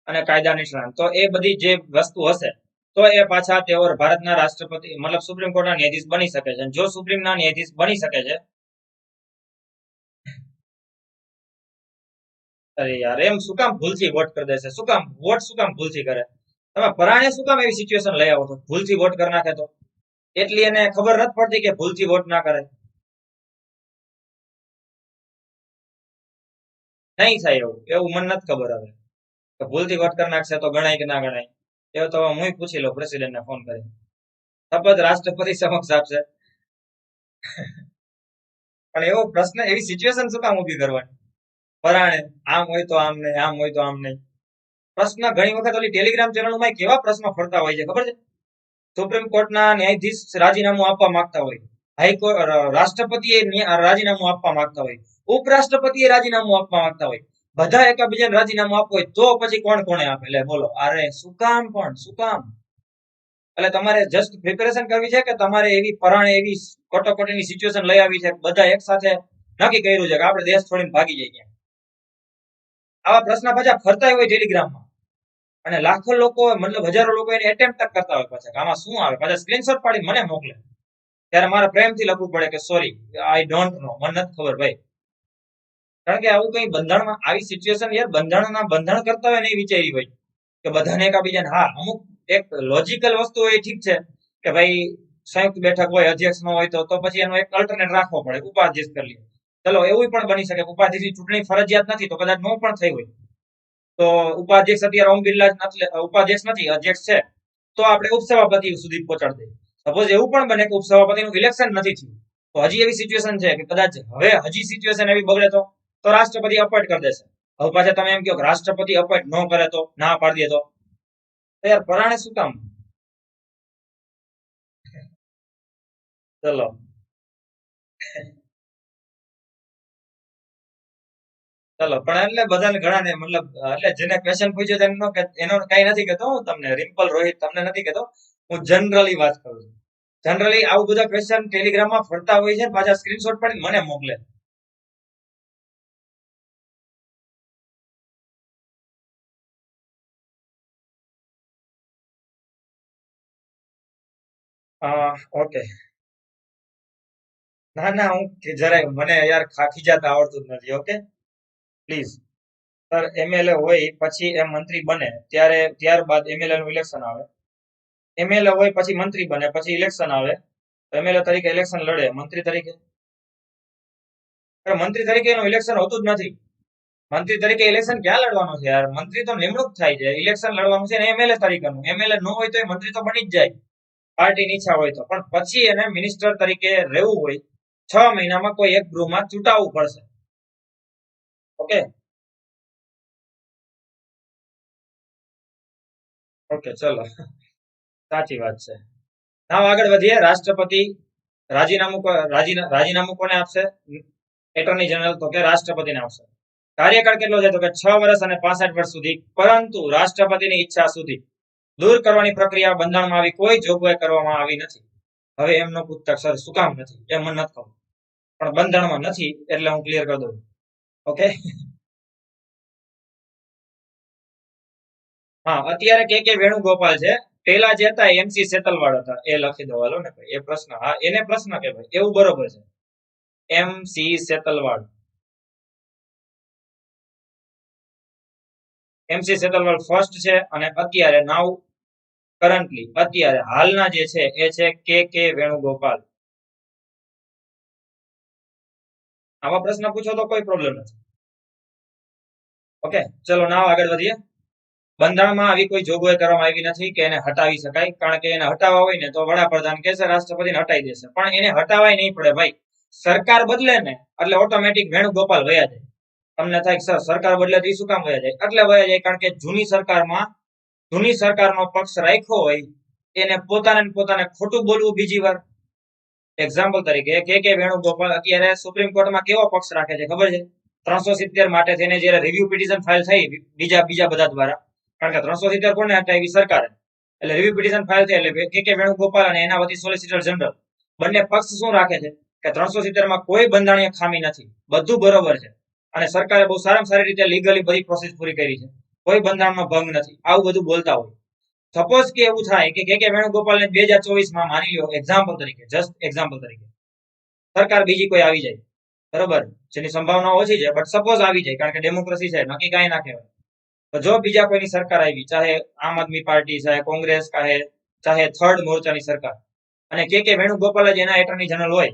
અને કાયદા નિષ્ણાંત. તો એ બધી જે વસ્તુ હશે તો એ પાછા તેઓ ભારતના રાષ્ટ્રપતિ મતલબ સુપ્રીમ કોર્ટના ન્યાયાધીશ બની શકે છે. જો સુપ્રીમના ન્યાયાધીશ બની શકે છે. અરે યાર, એમ શું કામ ભૂલથી વોટ કરી દેશે? શું કામ વોટ શું કામ ભૂલથી કરે? તમે પરાણે શું કામ એવી સિચ્યુએશન લઈ આવો છો ભૂલથી વોટ કરી નાખે તો? એટલી એને ખબર નથી પડતી કે ભૂલથી વોટ ના કરે? નહીં થાય એવું. એવું મને નથી ખબર હવે કે ભૂલથી વોટ કરી નાખશે તો ગણાય કે ના ગણાય. એવું તો હું પૂછી લઉં પ્રેસિડેન્ટને ફોન કરી. શપથ રાષ્ટ્રપતિ સમક્ષ આપશે. પણ એવો પ્રશ્ન, એવી સિચ્યુએશન શું કામ ઊભી કરવાની પરાણે? આમ હોય તો આમ નહીં, આમ હોય તો આમ નહીં. પ્રશ્ન ઘણી વખત ઓલી ટેલિગ્રામ ચેનલોમાં કેવા પ્રશ્નો ફરતા હોય છે ખબર છે? સુપ્રીમ કોર્ટના ન્યાયાધીશ રાજીનામું આપવા માંગતા હોય, હાઈકોર્ટ રાષ્ટ્રપતિએ રાજીનામું આપવા માંગતા હોય, ઉપરાષ્ટ્રપતિએ રાજીનામું આપવા માંગતા હોય, બધા એકબીજાને રાજીનામું આપવું હોય તો પછી કોણ કોણે આપે? એટલે બોલો, અરે શું કામ? પણ શું કામ? એટલે તમારે જસ્ટ પ્રિપેરેશન કરવી છે કે તમારે એવી પરાણે એવી કટોકટીની સિચ્યુએશન લઈ આવી છે બધા એક સાથે નક્કી કર્યું છે કે આપણે દેશ છોડીને ભાગી જઈએ? આવા પ્રશ્ન પાછા ફરતા હોય ટેલિગ્રામમાં અને લાખો લોકો મતલબ હજારો લોકો એને એટેમ્પ્ટ કરતા હોય પાછા આમાં શું આવે, પાછા સ્ક્રીનશોટ પાડી મને મોકલે. ત્યારે મારે પ્રેમથી લખવું પડે કે સોરી, આઈ ડોન્ટ નો, મને નથી ખબર ભાઈ. કારણ કે આવું કઈ બંધારણમાં આવી સિચ્યુએશન યાર બંધારણના બંધારણ કરતા હોય નહીં વિચારી હોય કે બધાને એકબીજાને, હા અમુક એક લોજિકલ વસ્તુ હોય ઠીક છે કે ભાઈ સંયુક્ત બેઠક હોય અધ્યક્ષ ન હોય તો પછી એનો એક અલ્ટરનેટ રાખવો પડે, ઉપાધ્યક્ષ કરી લે. ચલો એવું પણ બની શકે ઉપાધ્યક્ષની ચૂંટણી ફરજિયાત નથી તો કદાચ નો પણ થઈ હોય તો ઉપાધ્યક્ષ અત્યારે ઓમ બિરલા ઉપાધ્યક્ષ નથી, અધ્યક્ષ છે, તો આપણે ઉપસભાપતિ સુધી પહોંચાડી દઈએ. સપોઝ એવું પણ બને કે ઉપસભાપતિનું ઇલેક્શન નથી થયું તો હજી એવી સિચ્યુએશન છે કે કદાચ હવે હજી સિચ્યુએશન એવી બગડે તો રાષ્ટ્રપતિ અપોઇન્ટ કરી દેશે. હવે પાછા તમે એમ કહો કે રાષ્ટ્રપતિ અપોઇન્ટ ન કરે તો, ના પાડી દે તો યાર પરાણે શું કામ? ચલો ચલો પણ એટલે બધાને ઘણા ને મતલબ એટલે જેને ક્વેશ્ચન પૂછ્યો એનો એનો કઈ નથી કેતો હું તમને, રિમ્પલ રોહિત તમને નથી કેતો, હું જનરલી વાત કરું છું. જનરલી આવું બધા ક્વેશ્ચન ટેલિગ્રામમાં ફરતા હોય છે પાછા સ્ક્રીનશોટ પાડીને મને મોકલે. ઓકે. ના ના, હું જરાય મને યાર ખીજાતા આવડતું જ નથી. Okay please. સર એમએલએ હોય પછી એ મંત્રી બને ત્યારે ત્યારબાદ એમએલએ નું ઇલેક્શન આવે. એમએલએ હોય પછી મંત્રી બને પછી ઇલેક્શન આવે. એમએલએ તરીકે ઇલેક્શન લડે મંત્રી તરીકે. મંત્રી તરીકે એનું ઇલેક્શન હોતું જ નથી. મંત્રી તરીકે ઇલેક્શન ક્યાં લડવાનું છે યાર? મંત્રી તો નિમણૂક થાય છે, ઇલેક્શન લડવાનું છે ને એમએલએ તરીકેનું. એમએલએ ન હોય તો એ મંત્રી તો બની જ જાય પાર્ટીની ઈચ્છા હોય તો, પણ પછી એને મિનિસ્ટર તરીકે રહેવું હોય 6 મહિનામાં કોઈ એક ગૃહમાં ચૂંટાવવું પડશે. ઓકે ઓકે ચલો, સાચી વાત છે. now આગળ વધીએ. રાષ્ટ્રપતિ રાજીનામું રાજીનામું કોને આપશે? એટર્ની જનરલ તો કે રાષ્ટ્રપતિને આપશે. કાર્યકાળ કેટલો છે તો કે 6 વર્ષ અને 65 વર્ષ સુધી, પરંતુ રાષ્ટ્રપતિની ઈચ્છા સુધી દૂર કરવાની પ્રક્રિયા બંધારણમાં આવી કોઈ જોગવાઈ કરવામાં આવી નથી. હવે એમનો પૂછતા સર શું કામ નથી એ મને નથી ખબર, પણ બંધારણમાં નથી એટલે હું ક્લિયર કરી દઉં. ઓકે હા, અત્યારે કે વેણુગોપાલ છે. પેલા જે હતા એમસી સેતલવાડ હતા, એ લખી દો હાલો ને ભાઈ. એ પ્રશ્ન, હા એને પ્રશ્ન કે ભાઈ એવું બરોબર છે. એમસી સેતલવાડ, એમસી સેતલવાડ ફર્સ્ટ છે અને અત્યારે નાવ કરન્ટલી અત્યારે હાલના જે છે એ છે કે વેણુગોપાલ. આવા પ્રશ્ન પૂછો તો કોઈ પ્રોબ્લેમ નથી. ઓકે ચલો નાવ આગળ વધીએ. બંધારણમાં આવી કોઈ જોગવાઈ કરવામાં આવી નથી કે એને હટાવી શકાય, કારણ કે એને હટાવવા હોય ને તો વડાપ્રધાન કહેશે રાષ્ટ્રપતિને હટાવી દેશે, પણ એને હટાવાય નહીં પડે ભાઈ. સરકાર બદલે ને એટલે ઓટોમેટિક વેણુગોપાલ વયા જાય. તમને થાય સર સરકાર બદલે તો શું કામ વયા જાય? એટલે વયા જાય કારણ કે જૂની સરકારમાં જૂની સરકારનો પક્ષ રાખ્યો હોય એને પોતાને ખોટું બોલવું બીજી વાર. એક્ઝામ્પલ તરીકે કે વેણુગોપાલ અત્યારે સુપ્રીમ કોર્ટમાં કેવો પક્ષ રાખે છે ખબર છે? 370 માટે થઈને જયારે રિવ્યુ પિટિશન ફાઇલ થઈ બીજા બધા દ્વારા, કારણ કે 370 કોને હટાવી? સરકારે. એટલે રિવ્યુ પિટિશન ફાઇલ થઈ એટલે કે વેણુગોપાલ અને એના વતી સોલિસિટર જનરલ બંને પક્ષ શું રાખે છે કે 370 માં કોઈ બંધારણીય ખામી નથી, બધું બરોબર છે અને સરકારે બહુ સારામાં સારી રીતે લીગલી બધી પ્રોસેસ પૂરી કરી છે, કોઈ બંધારણમાં ભંગ નથી, આવું બધું બોલતા હોય. સપોઝ કે એવું થાય કે વેણુગોપાલ ને 2024 માં માની લો એક્ઝામ્પલ તરીકે, જસ્ટ એક્ઝામ્પલ તરીકે સરકાર બીજી કોઈ આવી જાય, બરોબર, જેની સંભાવના ઓછી છે, બટ સપોઝ આવી જાય, કારણ કે ડેમોક્રેસી છે, નક્કી કાંઈ ના કહેવાય. તો જો બીજા કોઈની સરકાર આવી, ચાહે આમ આદમી પાર્ટી, ચાહે કોંગ્રેસ, ચાહે થર્ડ મોરચાની સરકાર, અને કે વેણુગોપાલ જ એના એટર્ની જનરલ હોય,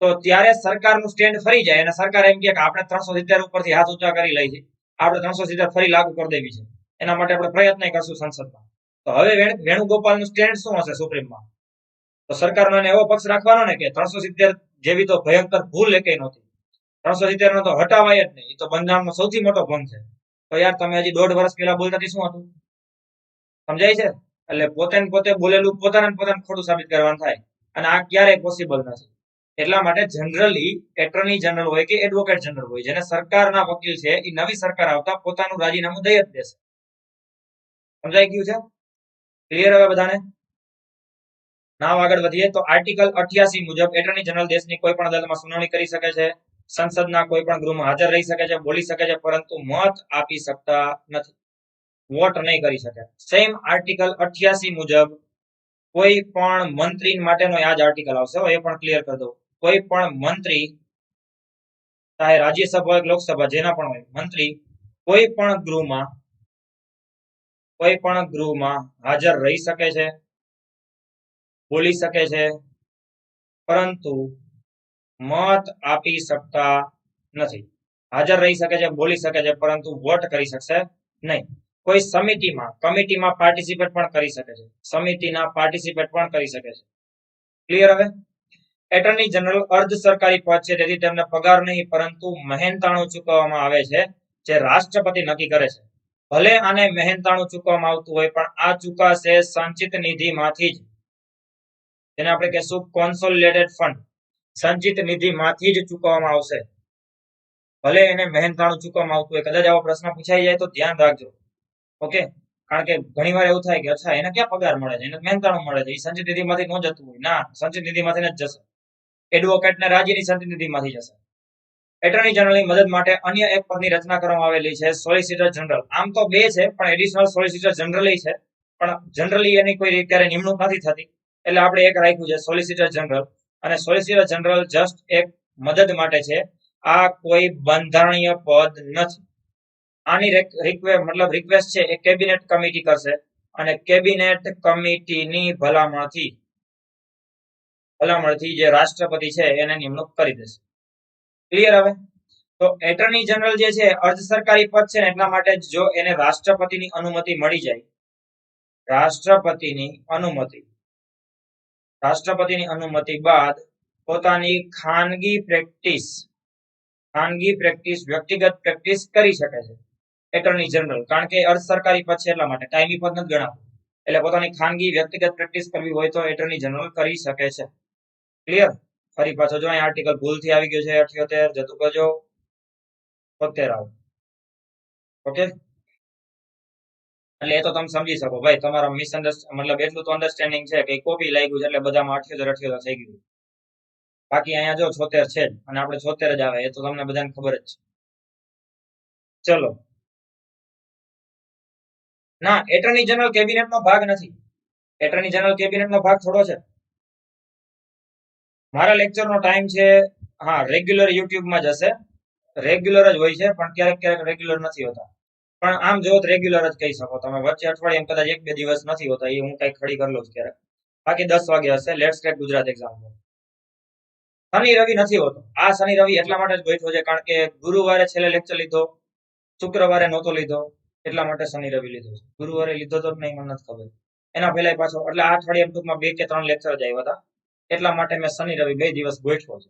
તો ત્યારે સરકારનું સ્ટેન્ડ ફરી જાય અને સરકાર એમ કે આપણે 370 ઉપરથી હાથ ઊંચા કરી લઈ છે, આપણે 370 ફરી લાગુ કરી દેવી છે, એના માટે આપણે પ્રયત્ન કરશું સંસદમાં. તો હવે વેણુગોપાલનું સ્ટેન્ડ શું હશે સુપ્રીમમાં? તો સરકારનો એને એવો પક્ષ રાખવાનો ને કે 370 જેવી તો ભયંકર ભૂલ એકેય નહોતી, 370 નો તો હટાવાય જ નહીં, એ તો બંધારણનો સૌથી મોટો ભંગ છે. તો યાર તમે હજી 1.5 વર્ષ પહેલા બોલતા શું હતું? સમજાય છે? એટલે પોતે બોલેલું પોતાને ખોટું સાબિત કરવાનું થાય, અને આ ક્યારેય પોસિબલ નથી. એટલા માટે જનરલી એટર્ની જનરલ હોય કે એડવોકેટ જનરલ હોય, જેને સરકારના વકીલ છે, એ નવી સરકાર આવતા પોતાનું રાજીનામું દઈ જ દેશે. સમજાઈ ગયું છે? ક્લિયર હવે બધાને? નામ આગળ વધીએ તો આર્ટિકલ 88 મુજબ એટર્ની જનરલ દેશની કોઈ પણ અદાલતમાં સુનાવણી કરી શકે છે, સંસદના કોઈ પણ ગૃહમાં હાજર રહી શકે છે, બોલી શકે છે, પરંતુ મત આપી શકતા નથી, વોટ નહીં કરી શકે. સેમ આર્ટિકલ 88 મુજબ કોઈ પણ મંત્રી માટેનો આ જ આર્ટિકલ આવશે, એ પણ ક્લિયર કરી દઉં. કોઈ પણ મંત્રી, ચાહે રાજ્યસભા હોય લોકસભા, જેના પણ હોય મંત્રી, કોઈ પણ ગૃહમાં હાજર રહી શકે છે, બોલી શકે છે, પરંતુ મત આપી શકતા નથી. હાજર રહી શકે છે, બોલી શકે છે, પરંતુ વોટ કરી શકશે નહીં. કોઈ સમિતિમાં, કમિટીમાં પાર્ટિસિપેટ પણ કરી શકે છે, સમિતિના પાર્ટિસિપેટ પણ કરી શકે છે. ક્લિયર હવે? એટર્ની જનરલ અર્ધ સરકારી પદ છે, તેથી તેમને પગાર નહીં પરંતુ મહેનતાણું ચૂકવવામાં આવે છે, જે રાષ્ટ્રપતિ નક્કી કરે છે. ભલે આને મહેનતાણું ચૂકવવામાં આવતું હોય, પણ આ ચૂકાશે સંચિત નિધિમાંથી જ, જેને આપણે કહેશું કોન્સોલિડેટેડ ફંડ, સંચિત નિધિમાંથી જ ચૂકવવામાં આવશે. ભલે એને મહેનતાણું ચૂકવવામાં આવતું હોય. કદાચ આવો પ્રશ્ન પૂછાઈ જાય તો ધ્યાન રાખજો. ઓકે, કારણ કે ઘણીવાર એવું થાય કે અચ્છા એને ક્યાં પગાર મળે છે, એને મહેનતાણું મળે છે, એ સંચિત નિધિમાંથી ન જતું હોય. ના, સંચિત નિધિમાંથી જ જશે. એડવોકેટને રાજ્યની સંચિત નિધિમાંથી જશે. એટર્ની જનરલની મદદ માટે અન્ય એક પદની રચના કરવામાં આવેલી છે, સોલિસિટર જનરલ. આમ તો બે છે, પણ એડિશનલ સોલિસિટર જનરલ છે, પણ જનરલી એની કોઈ ક્યારે નિમણૂક નથી થતી, એટલે આપણે એક રાખ્યું છે સોલિસિટર જનરલ. અને સોલિસિટર જનરલ જસ્ટ એક મદદ માટે છે, આ કોઈ બંધારણીય પદ નથી. આની રિક્વેસ્ટ છે એ કેબિનેટ કમિટી કરશે, અને કેબિનેટ કમિટીની ભલામણથી જે રાષ્ટ્રપતિ છે એને નિમણૂક કરી દેશે. ક્લિયર હવે? તો એટર્ની જનરલ જે છે અર્ધ સરકારી પદ છે, એટલા માટે જો એને રાષ્ટ્રપતિની અનુમતિ મળી જાય, રાષ્ટ્રપતિની અનુમતિ બાદ પોતાની ખાનગી પ્રેક્ટિસ વ્યક્તિગત પ્રેક્ટિસ કરી શકે છે એટર્ની જનરલ, કારણ કે અર્ધ સરકારી પદ છે એટલા માટે કાયમી પદ નથી ગણાતું. એટલે પોતાની ખાનગી વ્યક્તિગત પ્રેક્ટિસ કરવી હોય તો એટર્ની જનરલ કરી શકે છે. ક્લિયર? ફરી પાછો જો અહીં આર્ટિકલ ભૂલથી આવી ગયો છે 78, જતું કરજો, 73 આવો. ઓકે, એટલે એ તો તમે સમજી શકો ભાઈ, તમારા મતલબ એટલું તો અન્ડરસ્ટેન્ડિંગ છે કે કોપી લાગ્યું છે એટલે બધામાં 78 થઈ ગયું. બાકી અહીંયા જો 76 છે અને આપણે 76 જ આવે, એ તો તમને બધાને ખબર જ છે. ચલો, ના, એટર્ની જનરલ કેબિનેટનો ભાગ નથી. એટર્ની જનરલ કેબિનેટનો ભાગ થોડો છે. મારા લેક્ચરનો ટાઈમ છે, હા, રેગ્યુલર યુટ્યુબમાં જશે, રેગ્યુલર જ હોય છે, પણ ક્યારેક રેગ્યુલર નથી હોતા. પણ આમ જો રેગ્યુલર જ કહી શકો તમે. વચ્ચે અઠવાડિયે કદાચ 1-2 દિવસ નથી હોતા, એ હું કઈ ખડી કરી લઉં ક્યારેક. બાકી 10 વાગે હશે લેટ્સ ટેક ગુજરાત એક્ઝામ. શનિ રવિ નથી હોતો. આ શનિ રવિ એટલા માટે જ ગોઠવો છે કારણ કે ગુરુવારે છેલ્લે લેક્ચર લીધો, શુક્રવારે નહોતો લીધો, એટલા માટે શનિ રવિ લીધો છે. ગુરુવારે લીધો તો નહીં, મને નથી ખબર. એના પહેલા પાછો એટલે આ અઠવાડિયા ટૂંકમાં 2 કે 3 લેક્ચર જ આવ્યા હતા, એટલા માટે મેં શનિ રવિ 2 દિવસ ગોઠવો છે.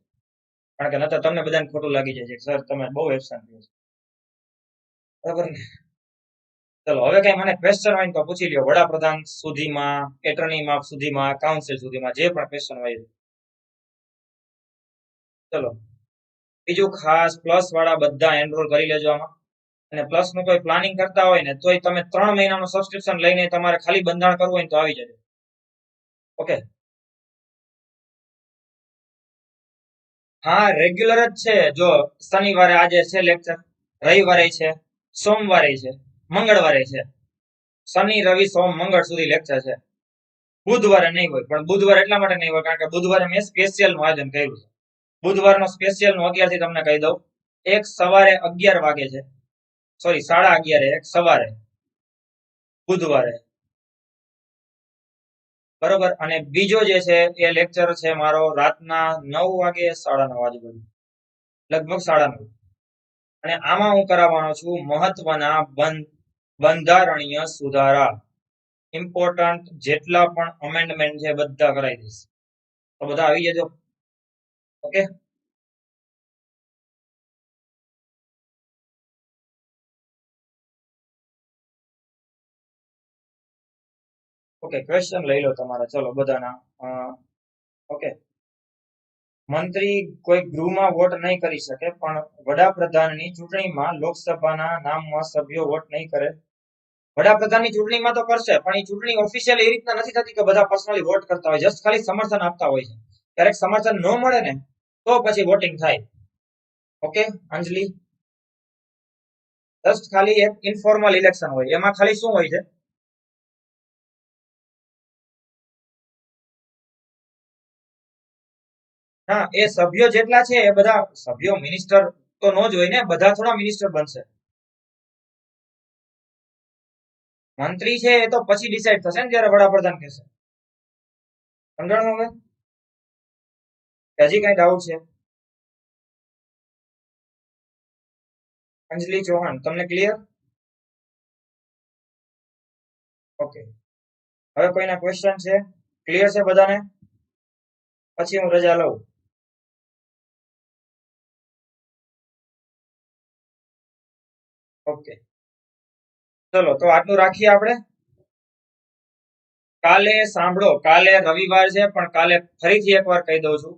કારણ કે નતર તમને બધાને ખોટું લાગી જાય છે સર તમે બહુ એબસન્ટ રહ્યો છો. બરાબર ને? ચલો, હવે કઈ મને ક્વેશ્ચન હોય તો પૂછી લ્યો. વડાપ્રધાન સુધીમાં, એટર્નીમાં સુધીમાં, કાઉન્સિલ સુધીમાં જે પણ ક્વેશ્ચન હોય. ચલો, બીજું ખાસ પ્લસ વાળા બધા એનરોલ કરી લેજો આમાં. અને પ્લસ નું કોઈ પ્લાનિંગ કરતા હોય ને તોય તમે 3 મહિનાનું સબસ્ક્રિપ્શન લઈને તમારે ખાલી બંધારણ કરવું હોય તો આવી જજો. ઓકે, હા રેગ્યુલર જ છે. જો શનિવારે આજે છે લેક્ચર, રવિવારે છે, સોમવારે છે, મંગળવારે છે. શનિ રવિ સોમ મંગળ સુધી લેક્ચર છે. બુધવારે નહીં હોય, પણ બુધવારે એટલા માટે નહીં હોય કારણ કે બુધવારે મેં સ્પેશિયલ નું આયોજન કર્યું છે. બુધવારનો સ્પેશિયલ નું 11 થી તમને કહી દઉં. એક સવારે 11 વાગે છે, સોરી 11:30, એક સવારે બુધવારે, બરોબર. અને બીજો જે છે એ લેક્ચર છે મારો રાતના 9 વાગે, 9:30 આજુબાજુ, લગભગ 9:30. અને આમાં હું કરાવવાનો છું મહત્વના બંધારણીય સુધારા, ઇમ્પોર્ટન્ટ જેટલા પણ અમેન્ડમેન્ટ છે બધા કરાવી દઈશ. તો બધા આવી જજો. ઓકે, ઓકે, ક્વેશ્ચન લઈ લો તમારા, ચલો બધાના. ઓકે, મંત્રી કોઈ ગૃહમાં વોટ નહીં કરી શકે, પણ વડાપ્રધાનની ચૂંટણીમાં લોકસભાના નામમાં સભ્યો વોટ નહીં કરે. વડાપ્રધાનની ચૂંટણીમાં તો કરશે, પણ એ ચૂંટણી ઓફિશિયલ એ રીતના નથી થતી કે બધા પર્સનલી વોટ કરતા હોય, જસ્ટ ખાલી સમર્થન આપતા હોય છે. ક્યારેક સમર્થન ન મળે ને તો પછી વોટિંગ થાય. ઓકે અંજલિ, જસ્ટ ખાલી એક ઇન્ફોર્મલ ઇલેક્શન હોય. એમાં ખાલી શું હોય છે, હા એ સભ્યો જેટલા છે એ બધા સભ્યો મિનિસ્ટર તો નો જ હોય ને, બધા થોડા મિનિસ્ટર બનશે. મંત્રી છે એ તો પછી ડિસાઈડ થશે ને જ્યારે વડાપ્રધાન કહેશે. સમજાણું હવે? હજી કઈ ડાઉટ છે? અંજલિ ચૌહાણ, તમને ક્લિયર? ઓકે, હવે કોઈના ક્વેશ્ચન છે? ક્લિયર છે બધાને? પછી હું રજા લઉં. ઓકે, ચલો તો આટલું રાખીએ આપણે. કાલે સાંભળો, કાલે રવિવાર છે, પણ કાલે ફરીથી એકવાર કહી દઉં છું,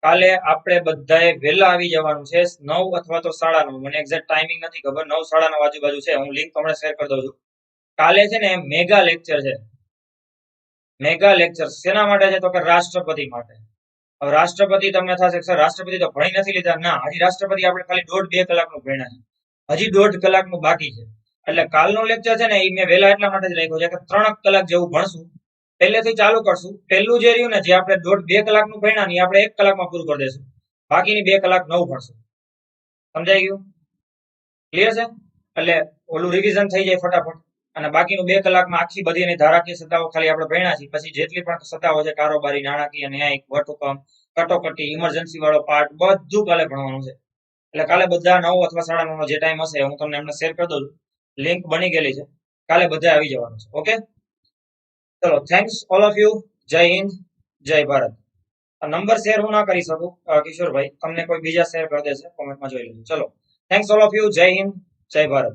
કાલે આપણે બધાએ વહેલા આવી જવાનું છે. 9 અથવા તો 9:30, મને એક્ઝેક્ટ ટાઈમિંગ નથી ખબર, 9, 9:30 આજુબાજુ છે. હું લિંક તમને શેર કરી દઉં છું. કાલે છે ને મેગા લેક્ચર છે. મેગા લેક્ચર શેના માટે છે? તો કે રાષ્ટ્રપતિ માટે. હવે રાષ્ટ્રપતિ તમને થશે સર રાષ્ટ્રપતિ તો ભણી નથી લીધા. ના, હજી રાષ્ટ્રપતિ આપણે ખાલી 1.5-2 કલાકનું ભણ્યા છે, હજી 1.5 કલાકનું બાકી છે. એટલે કાલનો લેક્ચર છે ને એ મેં વહેલા એટલા માટે જ રાખ્યો છે કે 3 કલાક જેવું ભણશું, પહેલેથી ચાલુ કરશું. પહેલું જે રહ્યું ને જે આપણે 1.5-2 કલાકનું ભણ્યા ને આપણે 1 કલાકમાં પૂરું કરી દઈશું. બાકીની 2 કલાક નવું ભણશું. સમજાઈ ગયું? ક્લિયર છે? એટલે ઓલું રિવિઝન થઈ જાય ફટાફટ, અને બાકીનું 2 કલાકમાં આખી બધી એની ધારાકીય સત્તાઓ ખાલી આપણે ભણ્યા છીએ. પછી જેટલી પણ સત્તાઓ છે, કારોબારી, નાણાકીય, ન્યાયિક, વટહુકમ, કટોકટી, ઇમરજન્સી વાળો પાર્ટ, બધું કાલે ભણવાનું છે. એટલે કાલે બધા 9 અથવા 9:30 નો જે ટાઈમ હશે હું તમને એમને શેર કરી દઉં છું. લિંક બની ગયેલી છે, કાલે બધા આવી જવાનું છે. ઓકે, ચલો, થેન્ક્સ ઓલ ઓફ યુ. જય હિન્દ, જય ભારત. નંબર શેર હું ના કરી શકું કિશોરભાઈ, તમને કોઈ બીજા શેર કરી દેશે, કોમેન્ટમાં જોઈ લેજો. ચલો, થેન્ક્સ ઓલ ઓફ યુ. જય હિન્દ, જય ભારત.